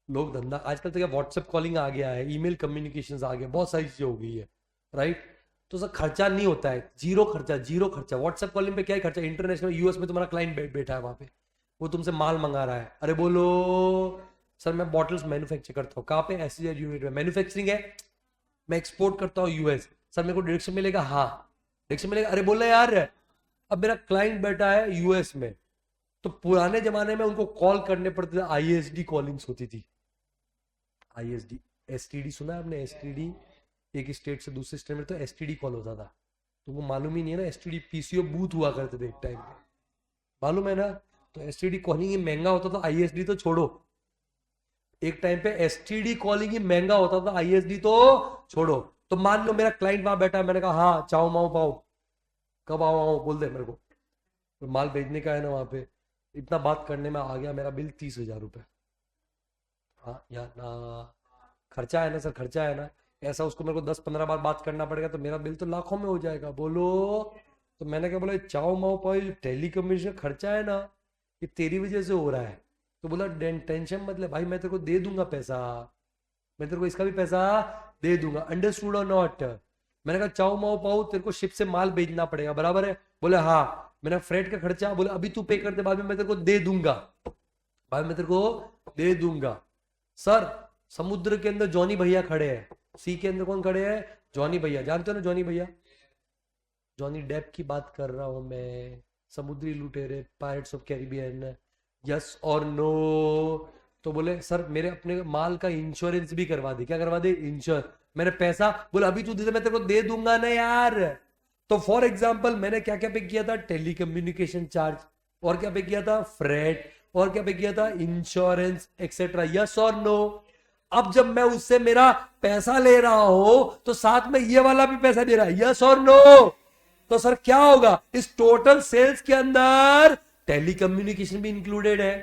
लोग धंधा, आजकल तो क्या व्हाट्सएप कॉलिंग आ गया है, ईमेल कम्युनिकेशंस आ गया, बहुत सारी चीजें हो गई है, राइट? तो सर खर्चा नहीं होता है, जीरो खर्चा। व्हाट्सएप कॉलिंग पे क्या है खर्चा? इंटरनेशनल यूएस में तुम्हारा क्लाइंट बैठा है वहां पे, वो तुमसे माल मंगा रहा है। अरे बोलो सर मैं बॉटल्स मैन्युफैक्चर करता हूँ। कहाँ पे? एसईजेड यूनिट में मैन्युफैक्चरिंग है। मैं एक्सपोर्ट करता हूँ यूएस। सर मेरे को डायरेक्शन मिलेगा? हाँ डायरेक्शन मिलेगा। अरे बोल रहे यार अब मेरा क्लाइंट बैठा है यूएस में, तो पुराने जमाने में उनको कॉल करने पड़ते थे, आईएसडी कॉलिंग्स होती थी। आईएसडी, एसटीडी सुना है आपने? एसटीडी, एक स्टेट से दूसरे स्टेट में तो एसटीडी कॉल होता था। तुमको मालूम ही नहीं है ना? एसटीडी पीसीओ बूथ हुआ करते थे एक टाइम पे, मालूम है ना? तो एसटीडी कॉलिंग ही महंगा होता था, आईएसडी तो छोड़ो। एक टाइम पे एसटीडी कॉलिंग ही महंगा होता था, आईएसडी तो छोड़ो। तो मान लो मेरा क्लाइंट वहां बैठा है, मैंने कहा हाँ चाओ माओ पाओ, कब आओ बोल दे मेरे को, तो माल भेजने का है ना वहां पे। इतना बात करने में आ गया मेरा बिल 30,000 रुपए। हाँ या ना? खर्चा है ना सर? खर्चा है ना? ऐसा उसको मेरे को 10-15 बार बात करना पड़ेगा तो मेरा बिल तो लाखों में हो जाएगा। बोलो। तो मैंने क्या बोला, चाओ माओ पाओ जो टेलीकम्युनिकेशन खर्चा है ना, ये तेरी वजह से हो रहा है। तो बोला टेंशन मत ले भाई, मैं तेरे को दे दूंगा पैसा, मैं तेरे को इसका भी पैसा दे दूंगा, अंडरस्टूड और नॉट। मैंने कहा चाओ माओ पाओ तेरे को शिप से माल भेजना पड़ेगा, बराबर है? बोले हाँ। मैंने फ्रेट का खर्चा, बोले अभी तू पे कर दे, बाद में मैं तेरे को दे दूंगा, बाद में तेरे को दे दूंगा। सर समुद्र के अंदर जॉनी भैया खड़े हैं, सी के अंदर कौन खड़े हैं? जॉनी भैया, जानते हो ना जॉनी भैया? जॉनी डेप की बात कर रहा हूं मैं, समुद्री लुटेरे, पायरेट्स ऑफ कैरिबियन। यस और नो? तो बोले सर मेरे अपने माल का इंश्योरेंस भी करवा दे। क्या करवा दे? इंश्योर। मैंने पैसा, बोले अभी तू दे दे, मैं तेरे को दे दूंगा ना यार। तो फॉर एग्जाम्पल मैंने क्या क्या पे किया था? टेलीकम्युनिकेशन चार्ज, और क्या पे किया था? फ्रेट, और क्या पे किया था? Insurance etcetera. यस और नो? अब जब मैं उससे मेरा पैसा ले रहा हूं तो साथ में ये वाला भी पैसा दे रहा है। यस और नो? तो सर क्या होगा इस टोटल सेल्स के अंदर? टेलीकम्युनिकेशन भी इंक्लूडेड है,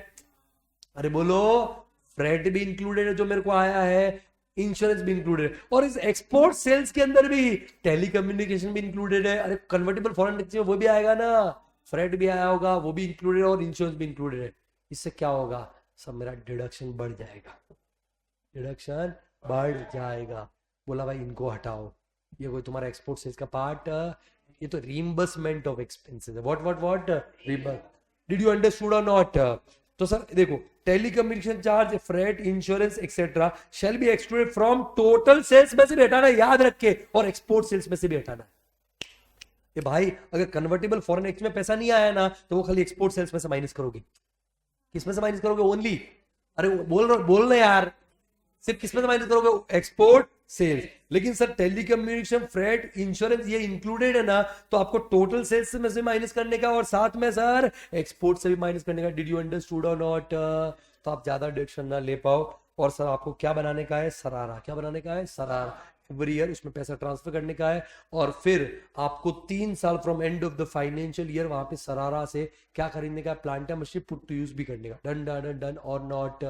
अरे बोलो, फ्रेट भी इंक्लूडेड है जो मेरे को आया है, इंश्योरेंस भी इंक्लूडेड है, और इस एक्सपोर्ट सेल्स के अंदर भी टेलीकम्युनिकेशन भी इंक्लूडेड है। अरे कन्वर्टेबल फॉरेन एक्सचेंज वो भी आएगा ना, फ्रेट भी आया होगा, वो भी इंक्लूडेड है, और इंश्योरेंस भी इंक्लूडेड है। इससे क्या होगा? सब मेरा डिडक्शन बढ़ जाएगा, डिडक्शन बढ़ जाएगा। बोला भाई इनको हटाओ, ये कोई तुम्हारा एक्सपोर्ट सेल्स का पार्ट, ये तो रीइंबर्समेंट ऑफ एक्सपेंसेस है। व्हाट डिड यू अंडरस्टूड और नॉट? तो सर देखो, telecommunication charge, freight, insurance etcetera shall be excluded from total sales में से भी हटाना, याद रख के, और एक्सपोर्ट सेल्स में से भी हटाना। ये भाई अगर कन्वर्टेबल फॉरेन एक्सचेंज में पैसा नहीं आया ना तो वो खाली एक्सपोर्ट सेल्स में से माइनस करोगे। किसमें से माइनस करोगे? ओनली, अरे बोल रहे यार, सिर्फ किसमें से माइनस करोगे? Export sales. लेकिन सर टेलीकम्युनिकेशन, फ्रेट, इंश्योरेंस ये इंक्लूडेड है ना, तो आपको टोटल सेल्स में से माइनस करने का और साथ में सर एक्सपोर्ट से भी माइनस करने का। डिड यू अंडरस्टूड और नॉट? तो आप ज्यादा डिडक्शन ना ले पाओ। और सर आपको क्या बनाने का है? सरारा। क्या बनाने का है? सरारा। एवरी ईयर उसमें पैसा ट्रांसफर करने का है, और फिर आपको 3 साल from end of the financial year वहां पे सरारा से क्या खरीदने का? Plant and machine put to use भी करने का। डन डन डन और नॉट?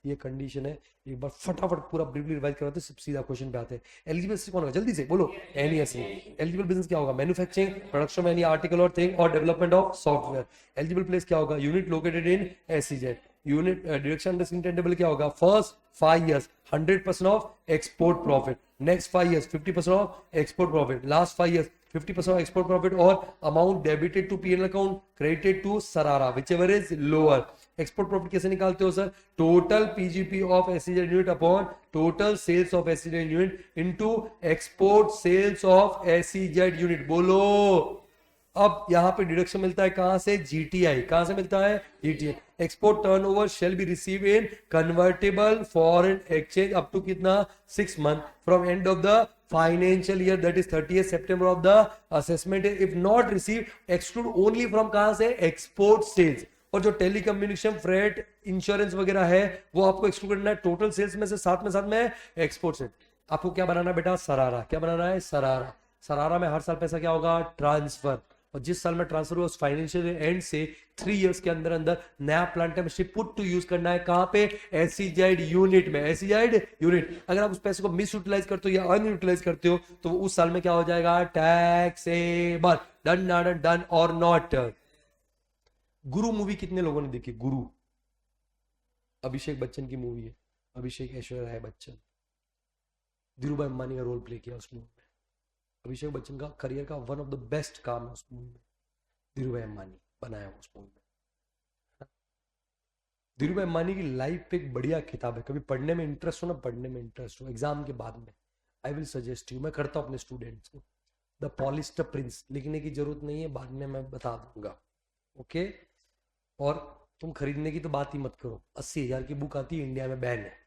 ये कंडीशन है। एक बार फटाफट पूरा ब्रीफली रिवाइज करवाते हैं, सीधा क्वेश्चन पे आते हैं। एलिजिबल कौन होगा? जल्दी से बोलो। एनईएससी। एलिजिबल बिजनेस क्या होगा? मैन्युफैक्चरिंग, प्रोडक्शन में any article or thing, or development of software. Eligible place क्या होगा? Unit located in SEZ. Unit deduction इंटेंडेबल क्या होगा? First 5 years 100% of export profit, next 5 years 50% of export profit, last 5 years 50% of export profit, और amount debited to PNL account, credited to सरारा, whichever is lower. Export profit कैसे निकालते हो sir? Total PGP of SEZ unit upon total sales of SEZ unit into export sales of SEZ unit. बोलो। अब यहां पे deduction मिलता है कहां से? जीटीआई। कहां से मिलता है? GTI. Export turnover shall be receive in convertible foreign exchange up to कितना? 6 months from end of the financial year, that is 30th September of the assessment. If not receive exclude only from कहां से? Export sales. और जो telecommunication, freight, insurance वगैरह है वो आपको exclude करना है टोटल सेल्स में से, साथ में एक्सपोर्ट सेल। आपको क्या बनाना है बेटा? सरारा। क्या बनाना है? सरारा। सरारा में हर साल पैसा क्या होगा? ट्रांसफर। और जिस साल में ट्रांसफर हुआ उस फाइनेंशियल एंड से 3 years के अंदर अंदर नया plant machine put to use करना है। कहां पे? एसईजेड यूनिट में। SEZ unit. अगर आप उस पैसे को मिस यूटिलाइज करते हो या अनयूटिलाइज करते हो तो उस साल में क्या हो जाएगा? टैक्सेबल। डन डन डन और नॉट? गुरु मूवी कितने लोगों ने देखी? गुरु अभिषेक बच्चन की मूवी है। अभिषेक, ऐश्वर्या राय बच्चन, धीरूभाई अंबानी का रोल प्ले किया उस मूवी में। अभिषेक बच्चन का करियर का वन ऑफ द बेस्ट काम है उस मूवी में, धीरूभाई अंबानी बनाया उस मूवी में। धीरूभाई अंबानी की लाइफ पे एक बढ़िया किताब है, कभी पढ़ने में इंटरेस्ट हो ना, पढ़ने में इंटरेस्ट हो एग्जाम के बाद में, आई विल सजेस्ट यू। मैं करता हूँ अपने स्टूडेंट्स को। द पॉलिस्टर प्रिंस, लिखने की जरूरत नहीं है, बाद में मैं बता दूंगा, ओके। और तुम खरीदने की तो बात ही मत करो। 80,000 की बुक आती है, इंडिया में बैन है।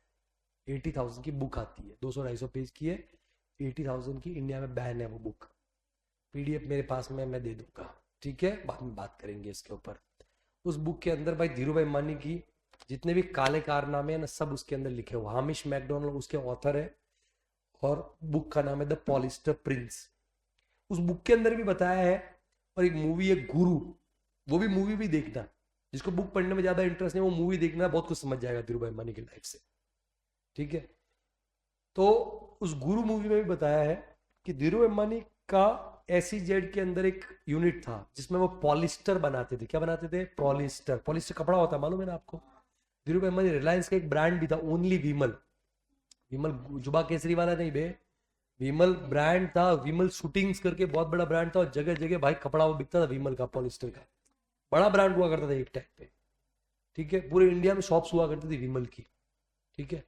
80,000 की बुक आती है, 200-250 पेज की है, 80,000 की, इंडिया में बैन है वो बुक। पीडीएफ मेरे पास में, मैं दे दूंगा, ठीक है, बाद में बात करेंगे इसके ऊपर। उस बुक के अंदर भाई धीरूभाई अंबानी की जितने भी काले कारनामे हैं ना, सब उसके अंदर लिखे हुए। हामिश मैकडोनल्ड उसके ऑथर है, और बुक का नाम है द पॉलिस्टर प्रिंस। उस बुक के अंदर भी बताया है। और एक मूवी है गुरु, वो भी मूवी भी देखना। जिसको बुक पढ़ने में ज्यादा इंटरेस्ट नहीं, वो मूवी देखना, बहुत कुछ समझ जाएगा धीरूभाई अंबानी की लाइफ से, ठीक है। तो उस गुरु मूवी में भी बताया है कि धीरू अंबानी का एसीजेड के अंदर एक यूनिट था जिसमें वो पॉलिस्टर बनाते थे। क्या बनाते थे? पॉलिस्टर। पॉलिस्टर कपड़ा होता है, मालूम है ना आपको? धीरू अंबानी रिलायंस का एक ब्रांड भी था, ओनली विमल। विमल जुबा केसरी वाला नहीं बे, विमल ब्रांड था। विमल शूटिंग्स करके बहुत बड़ा ब्रांड था और जगह जगह भाई कपड़ा वो बिकता था विमल का, पॉलिस्टर का बड़ा ब्रांड हुआ करता था एक टाइम पे। ठीक है, पूरे इंडिया में शॉप्स हुआ करती थी विमल की। ठीक है,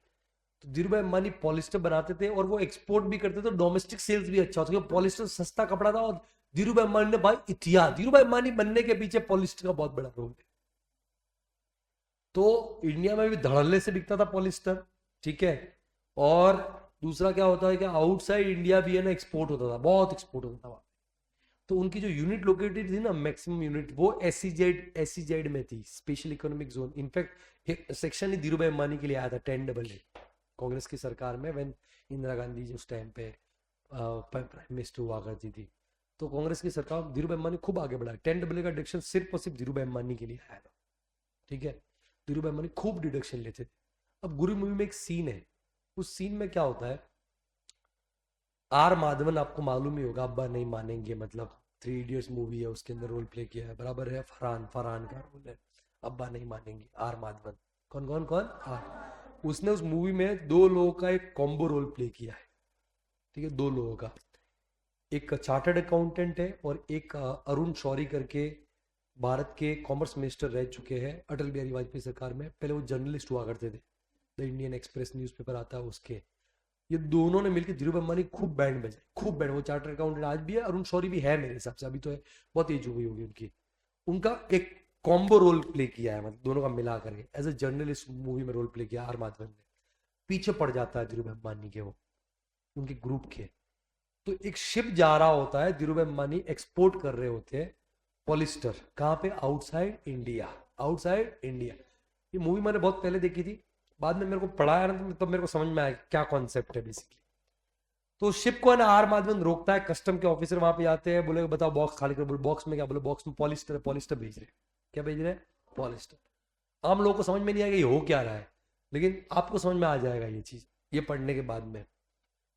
तो धीरू भाई अंबानी पॉलिस्टर बनाते थे और वो एक्सपोर्ट भी करते थे, डोमेस्टिक सेल्स भी अच्छा होता क्योंकि पॉलिस्टर सस्ता कपड़ा था। और धीरू भाई अंबानी ने भाई इतिहास, धीरू भाई अंबानी बनने के पीछे पॉलिस्टर का बहुत बड़ा रोल है। तो इंडिया में भी धड़ल्ले से बिकता था पॉलिस्टर। ठीक है, और दूसरा क्या होता है कि आउटसाइड इंडिया भी है ना एक्सपोर्ट होता था, बहुत एक्सपोर्ट होता था। तो उनकी जो यूनिट लोकेटेड थी ना, मैक्सिमम यूनिट, वो एसीजेड में थी, special economic zone. In fact section ही धीरू भाई अंबानी के लिए आया था 10AA, कांग्रेस की सरकार में, व्हेन इंदिरा गांधी जी उस टाइम पे प्राइम मिनिस्टर हुआ करती थी। तो कांग्रेस की सरकार धीरू भाई अंबानी खूब आगे बढ़ा। 10AA का डिडक्शन सिर्फ और सिर्फ धीरू भाई अंबानी के लिए आया था। ठीक है, धीरू भाई अंबानी खूब डिडक्शन लेते थे। अब गुरु मूवी में एक सीन है, उस सीन में क्या होता है, आर माधवन आपको मालूम ही होगा, अब्बा नहीं मानेंगे, मतलब 3 इडियट्स मूवी है, उसके अंदर रोल प्ले किया है, बराबर है, फरहान का रोल है, अब्बा नहीं मानेंगे, आर माधवन। कौन कौन कौन? आर। उसने उस मूवी में 2 लोगों का एक कॉम्बो रोल प्ले किया है। ठीक है, 2 लोगों का, एक चार्टर्ड अकाउंटेंट है और एक अरुण शौरी करके भारत के कॉमर्स मिनिस्टर रह चुके हैं अटल बिहारी वाजपेयी सरकार में। पहले वो जर्नलिस्ट हुआ करते थे, द इंडियन एक्सप्रेस न्यूज़पेपर आता है उसके। ये दोनों ने मिलकर धीरू भाई अंबानी खूब बैंड बजाई, खूब बैंड। वो चार्टर अकाउंटेंट आज भी है, अरुण शौरी भी है मेरे हिसाब से, अभी तो है, बहुत एज हो गई होगी उनकी। उनका एक कॉम्बो रोल प्ले किया है, मतलब दोनों का मिला करके एज ए जर्नलिस्ट मूवी में रोल प्ले किया आर माधवन ने। पीछे पड़ जाता है धीरू भाई अंबानी के, वो उनके ग्रुप के। तो एक शिप जा रहा होता है, धीरू भाई अंबानी एक्सपोर्ट कर रहे होते हैं पॉलिस्टर, कहाँ पे? Outside India, outside India. ये मूवी मैंने बहुत पहले देखी थी, बाद में मेरे को पढ़ाया ना तो मेरे को समझ में आया क्या कॉन्सेप्ट है बेसिकली। तो शिप को है ना आर माधवन रोकता है, कस्टम के ऑफिसर वहां पे जाते हैं, बोले बताओ बॉक्स खाली कर। बोले बॉक्स में क्या? बोले बॉक्स में पॉलिस्टर है, पॉलिस्टर भेज रहे। क्या भेज रहे? पॉलिस्टर। आम लोगों को समझ में नहीं आएगा ये हो क्या रहा है, लेकिन आपको समझ में आ जाएगा ये चीज, ये पढ़ने के बाद में।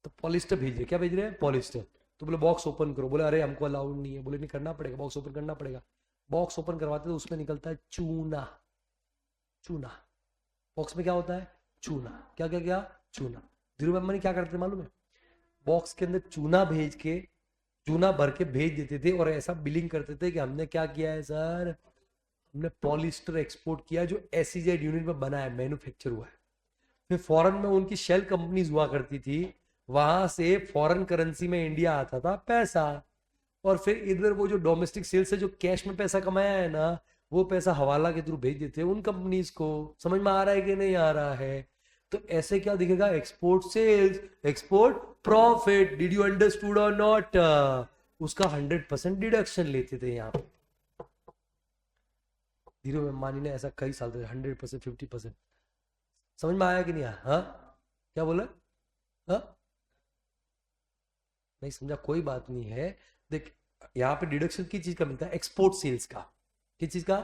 तो पॉलिस्टर भेज रहे। क्या भेज रहे हैं? पॉलिस्टर। तो बोले बॉक्स ओपन करो। बोले अरे हमको अलाउड नहीं है। बोले नहीं, करना पड़ेगा, बॉक्स ओपन करना पड़ेगा। बॉक्स ओपन करवाते तो उसमें निकलता है चूना। चूना। बॉक्स में क्या होता है? चूना। क्या क्या क्या? चूना। धीरू भाई अंबानी क्या करते थे मालूम है? बॉक्स के अंदर चूना भेज के, चूना भर के भेज देते थे और ऐसा बिलिंग करते थे कि हमने क्या किया है सर, हमने पॉलिस्टर एक्सपोर्ट किया जो एसीजेड यूनिट में बना है, मैन्युफैक्चर हुआ है। फिर फॉरेन में उनकी शेल कंपनीज हुआ करती थी, वहां से फॉरेन करेंसी में इंडिया आता था पैसा, और फिर इधर वो जो डोमेस्टिक सेल से जो कैश में पैसा कमाया है ना, वो पैसा हवाला के थ्रू भेज देते हैं उन कंपनीज को। समझ में आ रहा है कि नहीं आ रहा है? तो ऐसे क्या दिखेगा? Export sales, export profit. Did you understood और नॉट? उसका 100% डिडक्शन लेते थे यहाँ पे। धीरू अंबानी ने ऐसा कई साल तक 100%, 50%। समझ में आया कि नहीं आया? हाँ, क्या बोला? हाँ, नहीं समझा, कोई बात नहीं है। देख, यहाँ पे डिडक्शन की चीज का मिलता है, एक्सपोर्ट सेल्स का। किस चीज का?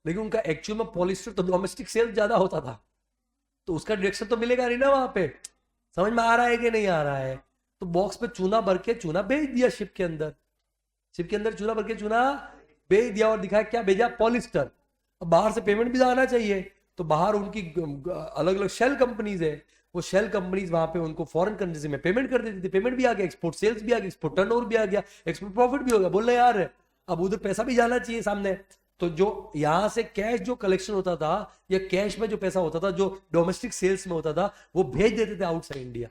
लेकिन उनका एक्चुअल में पॉलिस्टर तो डोमेस्टिक सेल्स ज्यादा होता था, तो उसका डिडक्शन तो मिलेगा नहीं ना वहां पे। समझ में आ रहा है कि नहीं आ रहा है? तो बॉक्स पे चूना भर के चूना भेज दिया शिप के अंदर, शिप के अंदर चूना भर के चूना भेज दिया और दिखाया क्या भेजा? पॉलिस्टर। अब बाहर से पेमेंट भी आना चाहिए, तो बाहर उनकी अलग अलग शेल कंपनीज है, वो शेल कंपनीज वहां पे उनको फॉरेन करेंसी में पेमेंट कर देती थी। पेमेंट भी आ गया, एक्सपोर्ट सेल्स भी आ गया, एक्सपोर्ट टर्नओवर भी आ गया, एक्सपोर्ट प्रॉफिट भी हो गया। बोल रहे यार अब उधर पैसा भी जाना चाहिए सामने। तो जो यहां से कैश जो कलेक्शन होता था, या कैश में जो पैसा होता था जो डोमेस्टिक सेल्स में होता था, वो भेज देते थे आउटसाइड इंडिया।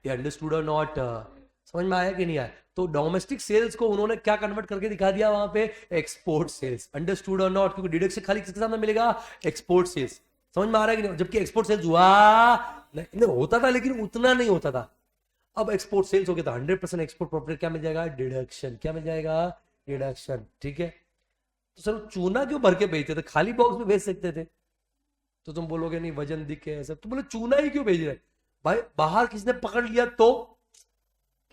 ये अंडरस्टूड और नॉट? समझ में आया कि नहीं आया? तो डोमेस्टिक सेल्स को उन्होंने क्या कन्वर्ट करके दिखा दिया वहां पे? Export sales. अंडरस्टूड और नॉट? क्योंकि डिडक्शन खाली किसके सामने मिलेगा? Export sales. समझ में आ रहा है कि नहीं? जबकि एक्सपोर्ट सेल्स हुआ नहीं होता था, लेकिन उतना नहीं होता था। अब एक्सपोर्ट सेल्स हो गया था 100% एक्सपोर्ट प्रॉफिट, क्या मिल जाएगा? डिडक्शन। क्या मिल जाएगा? डिडक्शन। ठीक है, तो सर चूना क्यों भर के भेजते थे? खाली बॉक्स में भेज सकते थे। तो तुम बोलोगे नहीं वजन दिखे ऐसा, तो बोले चूना ही क्यों भेज रहे भाई? बाहर किसने पकड़ लिया तो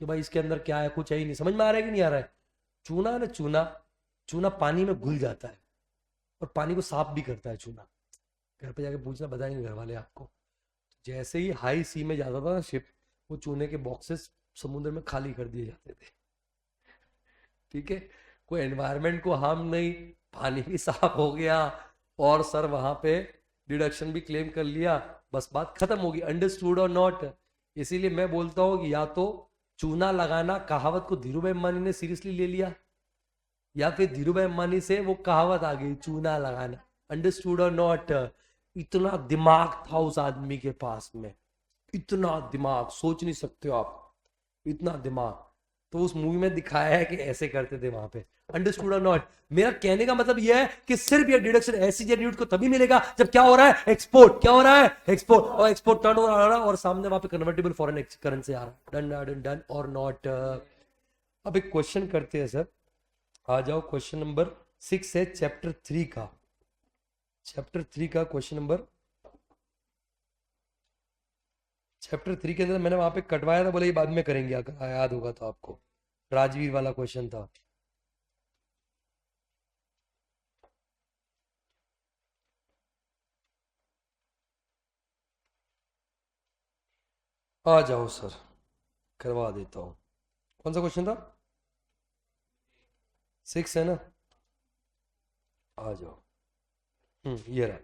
कि भाई इसके अंदर क्या है, कुछ है ही नहीं। समझ में आ रहा है कि नहीं आ रहा है? चूना ना, चूना, चूना पानी में घुल जाता है और पानी को साफ भी करता है चूना। घर पे जाके पूछना, बताएंगे घर वाले आपको। जैसे ही हाई सी में जाता था ना शिप, वो चूने के बॉक्सेस समुद्र में खाली कर दिए जाते थे। ठीक है, कोई एनवायरनमेंट को हार्म नहीं, पानी भी साफ हो गया, और सर वहां पे डिडक्शन भी क्लेम कर लिया, बस बात खत्म होगी। अंडरस्टूड और नॉट? इसीलिए मैं बोलता हूँ कि या तो चूना लगाना कहावत को धीरू भाई अंबानी ने सीरियसली ले लिया, या फिर धीरू भाई अंबानी से वो कहावत आ गई चूना लगाना। अंडरस्टूड और नॉट? इतना दिमाग था उस आदमी के पास में, इतना दिमाग, सोच नहीं सकते हो आप, इतना दिमाग। तो उस मूवी में दिखाया है कि ऐसे करते थे वहां पे। अंडरस्टूड और नॉट? मेरा कहने का मतलब यह है कि सिर्फ ये डिडक्शन ऐसी यूनिट को तभी मिलेगा जब क्या हो रहा है, एक्सपोर्ट। क्या हो रहा है, एक्सपोर्ट। और एक्सपोर्ट टर्न ओवर आ रहा है और सामने वहां पे कन्वर्टेबल फॉरेन करेंसी आ रहा है। डन डन डन और नॉट? अब एक क्वेश्चन करते हैं सर, आ जाओ। क्वेश्चन नंबर 6 है चैप्टर 3 का, चैप्टर 3 का क्वेश्चन नंबर, चैप्टर 3 के अंदर मैंने वहां पे कटवाया था, बोले ये बाद में करेंगे, अगर याद होगा तो आपको। राजवीर वाला क्वेश्चन था। आ जाओ सर, करवा देता हूं। कौन सा क्वेश्चन था? 6 है ना? आ जाओ। ये रहा।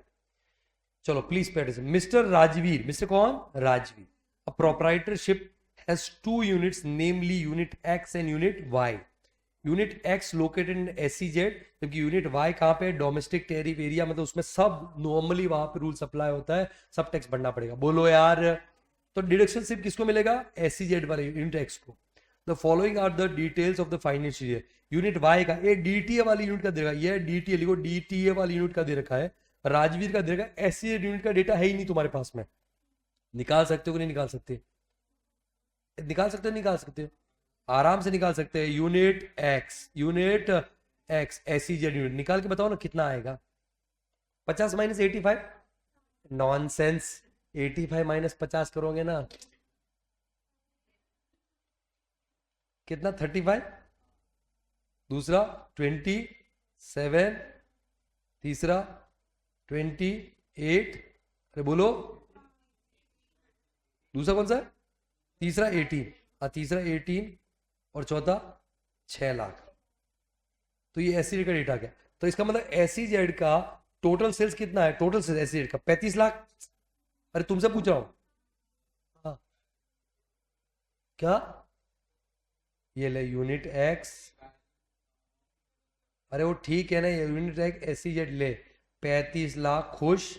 चलो please pay attention. Mister Rajveer, mister कौन? Rajveer. A proprietorship has two units, namely unit X and unit Y. Unit X located in SEZ, जबकि यूनिट वाई कहां पे? डोमेस्टिक टेरिफ एरिया, मतलब उसमें सब नॉर्मली वहां पे रूल सप्लाई होता है, सब टैक्स भरना पड़ेगा। बोलो यार। तो डिडक्शन सिर्फ किसको मिलेगा? एसईजेड वाले यूनिट एक्स को। The following are the details of the financial year. Unit Y का, ये डीटीए वाली यूनिट का दे रखा है, ये डीटीए लिखो, डीटीए वाली यूनिट का दे रखा है। राजवीर का दे रखा है, एसईजेड यूनिट का डेटा है ही नहीं तुम्हारे पास में। निकाल सकते हो कि नहीं निकाल सकते? निकाल सकते हो, निकाल सकते हो, आराम से निकाल सकते हैं। Unit x, unit x SEZ unit निकाल के बताओ ना कितना आएगा। 50 माइनस 85? नॉनसेंस। 85 माइनस 50 करोगे ना, कितना? 35। दूसरा 27, तीसरा 28। अरे बोलो, दूसरा कौन सा है? तीसरा 18। हाँ तीसरा 18 और चौथा 6 लाख। तो ये एसईजेड का डेटा क्या? तो इसका मतलब एसईजेड का टोटल सेल्स कितना है? टोटल सेल्स एसईजेड का 35 लाख। अरे तुमसे पूछ रहा हूं। हाँ, क्या? ये ले यूनिट एक्स। अरे वो ठीक है ना, ये यूनिट एक्स एसईजेड ले, 35 लाख। खुश?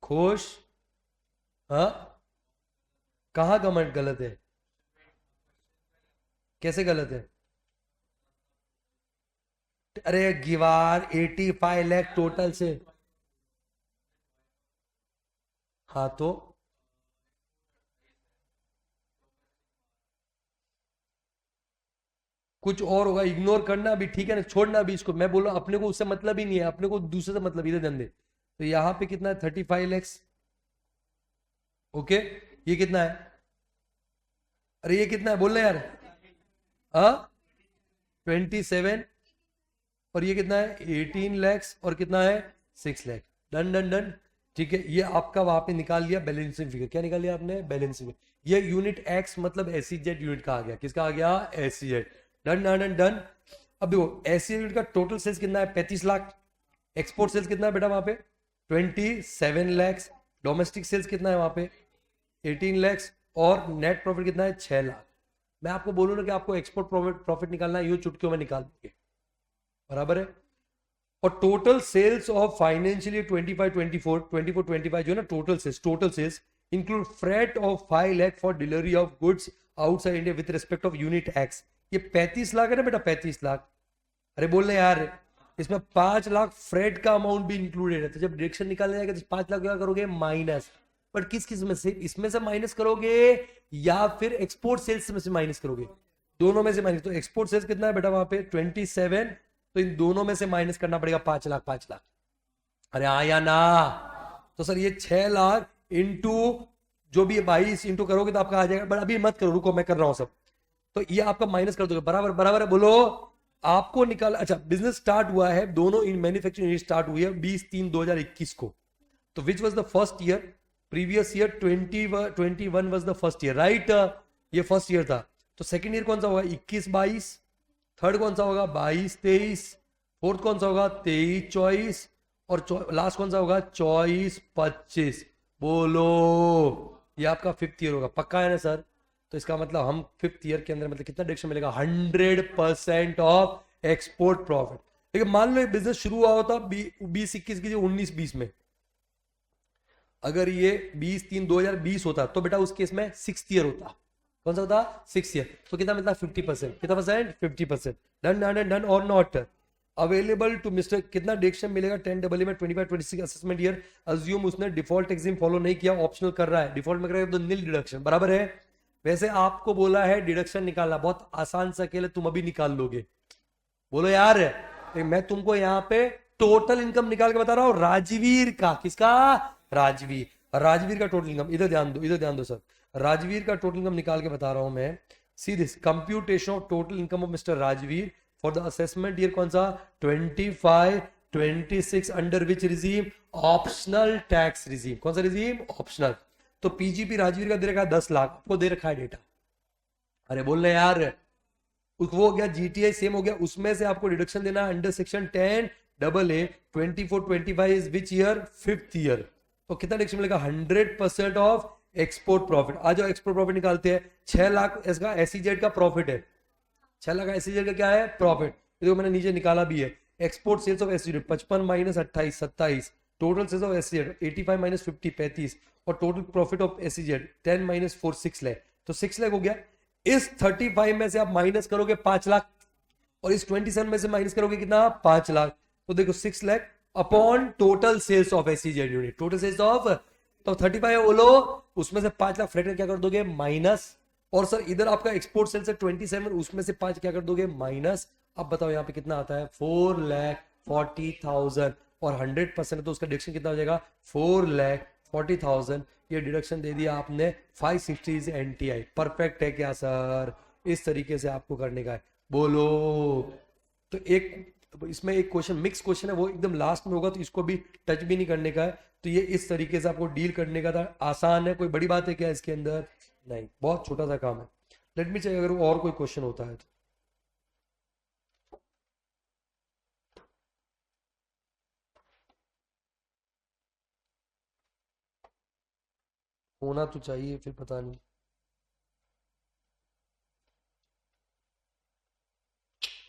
खुश? हाँ, कहाँ कमेंट गलत है? कैसे गलत है? अरे गिवार 85 लाख टोटल से। हाँ तो कुछ और होगा, इग्नोर करना भी, ठीक है ना, छोड़ना भी इसको। मैं बोल रहा हूं अपने को उससे मतलब ही नहीं है, अपने को दूसरे से मतलब, इधर ध्यान दे। तो यहाँ पे कितना है? 35 लैक्स। ओके, ये कितना है? अरे ये कितना है बोलना यार? हाँ 27। और ये कितना है? 18 लैक्स। और कितना है? 6 लाख। Done done done. ठीक है, ये आपका वहां पे निकाल लिया बैलेंसिंग फिगर। क्या निकाल लिया आपने? बैलेंसिंग। ये यूनिट एक्स मतलब एसईजेड यूनिट का आ गया। किसका आ गया? SEZ. Done done done done. अब देखो एसईजेड यूनिट का टोटल सेल्स कितना है? 35 लाख। एक्सपोर्ट सेल्स कितना है बेटा वहां पे? 27 लैक्स। डोमेस्टिक सेल्स कितना है वहां पे? 18 लैक्स। और नेट प्रॉफिट कितना है? 6 लाख। मैं आपको बोलूँ ना कि आपको एक्सपोर्ट प्रॉफिट निकालना है, यूं चुटकियों में निकाल देंगे, बराबर है। और total sales of financial year 25-24 जो है ना, total sales include freight of 5 lakh for delivery of goods outside India with respect of unit X. ये 35 लाख है ना बेटा, 35 लाख। अरे बोल रहे यार, इसमें 5 लाख फ्रेट का अमाउंट भी इंक्लूडेड है। तो जब डिडक्शन निकालने जाएगा तो 5 लाख क्या करोगे? माइनस। बट किस किस में से? इसमें से माइनस करोगे या फिर एक्सपोर्ट सेल्स में से माइनस करोगे? दोनों में से माइनस। तो एक्सपोर्ट सेल्स कितना है बेटा वहां पे? 27। तो इन दोनों में से माइनस करना पड़ेगा 5 लाख, 5 लाख। अरे हाँ या ना? तो सर ये 6 लाख इंटू जो भी 22 इंटू करोगे तो आपका आ जाएगा। बट अभी मत करो, रुको मैं कर रहा हूं सब। तो ये आपका माइनस कर दोगे, बराबर बराबर है बोलो। आपको निकाल, अच्छा बिजनेस स्टार्ट हुआ है, दोनों इन मैन्युफैक्चरिंग स्टार्ट हुई है 20/3/2021 को। तो which was the first year previous year 21 was the first year, right? ये फर्स्ट ईयर था, तो सेकंड ईयर कौन सा होगा? 21-22, थर्ड कौन सा होगा? 22-23, फोर्थ कौन सा होगा? 23-24, और लास्ट कौन सा होगा? 24-25। बोलो, ये आपका फिफ्थ ईयर होगा, पक्का है ना सर? तो इसका मतलब हम फिफ्थ ईयर के अंदर मतलब कितना डिडक्शन मिलेगा? 100% ऑफ एक्सपोर्ट प्रॉफिट। लेकिन मान लो ये बिजनेस शुरू हुआ होता 20-21 की, 19-20 में, अगर ये 20-3-2020 होता तो बेटा उस केस में सिक्स ईयर होता। कौन सा होता? 6 ईयर। तो कितना मिलता? 50%। कितना परसेंट? 50%। डन डन डन और नॉट अवेलेबल टू मिस्टर। कितना डिडक्शन मिलेगा 10AA में 25-26 असेसमेंट ईयर? अज्यूम उसने डिफॉल्ट एग्जिम फॉलो नहीं किया, ऑप्शनल कर रहा है, डिफॉल्ट में करेगा तो नील डिडक्शन, बराबर है? वैसे आपको बोला है डिडक्शन निकालना, बहुत आसान सा खेल है, तुम अभी निकाल लोगे। बोलो यार, मैं तुमको यहाँ पे टोटल इनकम निकाल के बता रहा हूँ राजवीर का। किसका? राजवीर। राजवीर का टोटल इनकम, इधर ध्यान दो, इधर ध्यान दो सर, राजवीर का टोटल इनकम निकाल के बता रहा हूं मैं। See this computation of total income of mister Rajveer for the assessment year कौन सा? 25-26 under which regime? Optional tax regime. कौन सा रिजीम? ऑप्शनल। तो पीजीपी राजवीर का दे रखा है 10 लाख, आपको दे रखा है डेटा। अरे बोल रहे यार, वो हो गया जीटीआई सेम हो गया, उसमें से आपको डिडक्शन देना है under section 10AA 24-25 is which year? Fifth year. तो कितना डिडक्शन मिलेगा? 100% ऑफ एक्सपोर्ट प्रॉफिट। आज एक्सपोर्ट प्रॉफिट निकालते हैं। 6 लाख इसका एसईजेड का प्रॉफिट है, 6 लाख एसईजेड का क्या है? प्रॉफिट। देखो मैंने नीचे निकाला भी है। Export sales of SEZ 55 - 28 27, total sales of SEZ 85 - 50 35, और total profit of SEZ 10 - 4 6 lakh. तो 6 लाख हो गया। इस 35 में से आप माइनस करोगे 5 लाख, और इस 27 में से माइनस करोगे कितना? 5 लाख। तो देखो 6 lakh upon total sales of SEZ unit, total sales of, तो 35 बोलो, उसमें से 5 लाख फ्लैट क्या कर दोगे? माइनस। और सर इधर आपका एक्सपोर्ट सेल्स है 27, उसमें से 5 क्या कर दोगे? माइनस। अब बताओ यहाँ पे कितना आता है? 4,40,000, और 100% तो उसका डिडक्शन कितना हो जाएगा? 4,40,000। ये डिडक्शन दे दिया आपने। 560 एनटीआई। परफेक्ट है क्या सर? इस तरीके से आपको करने का है। बोलो। तो एक इसमें एक क्वेश्चन मिक्स क्वेश्चन है, वो एकदम लास्ट में होगा, तो इसको भी टच भी नहीं करने का है। तो ये इस तरीके से आपको डील करने का था। आसान है, कोई बड़ी बात है क्या इसके अंदर? नहीं, बहुत छोटा सा काम है। लेट मी चेक अगर और कोई क्वेश्चन होता है तो। होना तो चाहिए, फिर पता नहीं।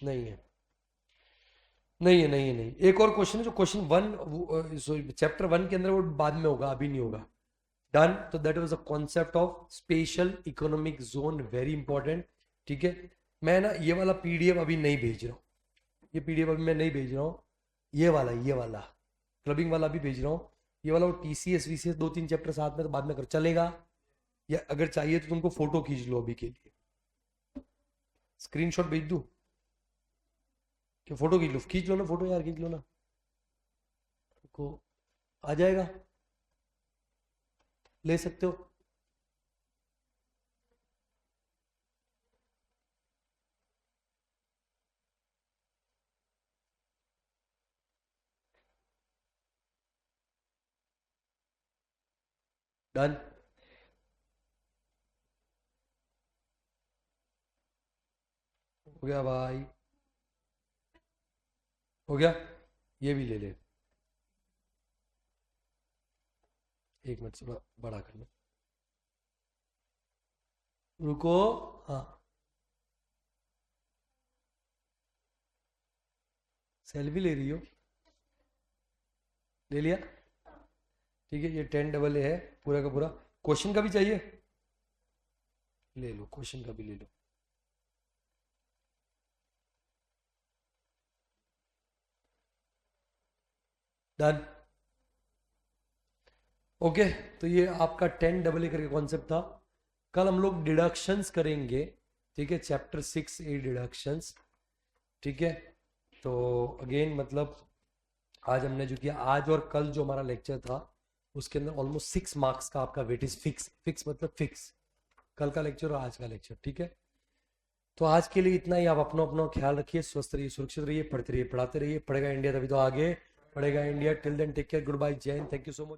नहीं है, नहीं है, नहीं है, नहीं। एक और क्वेश्चन है, जो क्वेश्चन 1 चैप्टर 1 के अंदर, वो बाद में होगा, अभी नहीं होगा। डन। तो that was the concept of special economic zone, very important. ठीक है, मैं ना ये वाला पीडीएफ अभी नहीं भेज रहा हूँ, ये पीडीएफ अभी मैं नहीं भेज रहा हूँ। ये वाला क्लबिंग वाला भी भेज रहा हूँ। ये वाला टीसीएस वीसीएस 2-3 चैप्टर साथ में, तो बाद में कर चलेगा, या अगर चाहिए तो तुमको फोटो खींच लो अभी के लिए, स्क्रीनशॉट भेज दूँ कि फोटो खींच लो ना, फोटो यार खींच लो ना, को आ जाएगा, ले सकते हो। डन। हो गया भाई, हो गया। ये भी ले ले, एक मिनट से बड़ा करना, रुको। हाँ, सेल्फी ले रही हो? ले लिया, ठीक है। ये 10AA है पूरा का पूरा। क्वेश्चन का भी चाहिए? ले लो, क्वेश्चन का भी ले लो। डन। ओके, तो ये आपका 10AA करके कॉन्सेप्ट था। कल हम लोग डिडक्शंस करेंगे, ठीक है, चैप्टर 6A डिडक्शंस। ठीक है, तो अगेन मतलब आज हमने जो किया, आज और कल जो हमारा लेक्चर था, उसके अंदर ऑलमोस्ट 6 मार्क्स का आपका वेटेज फिक्स, फिक्स मतलब फिक्स, कल का लेक्चर और आज का लेक्चर। ठीक है, तो आज के लिए इतना ही। आप अपना अपना ख्याल रखिए, स्वस्थ रहिए, सुरक्षित रहिए, पढ़ते रहिए, पढ़ाते रहिए। पढ़ेगा इंडिया तभी तो आगे बढ़ेगा India. Till then take care, good bye, जय Hind, thank you so much.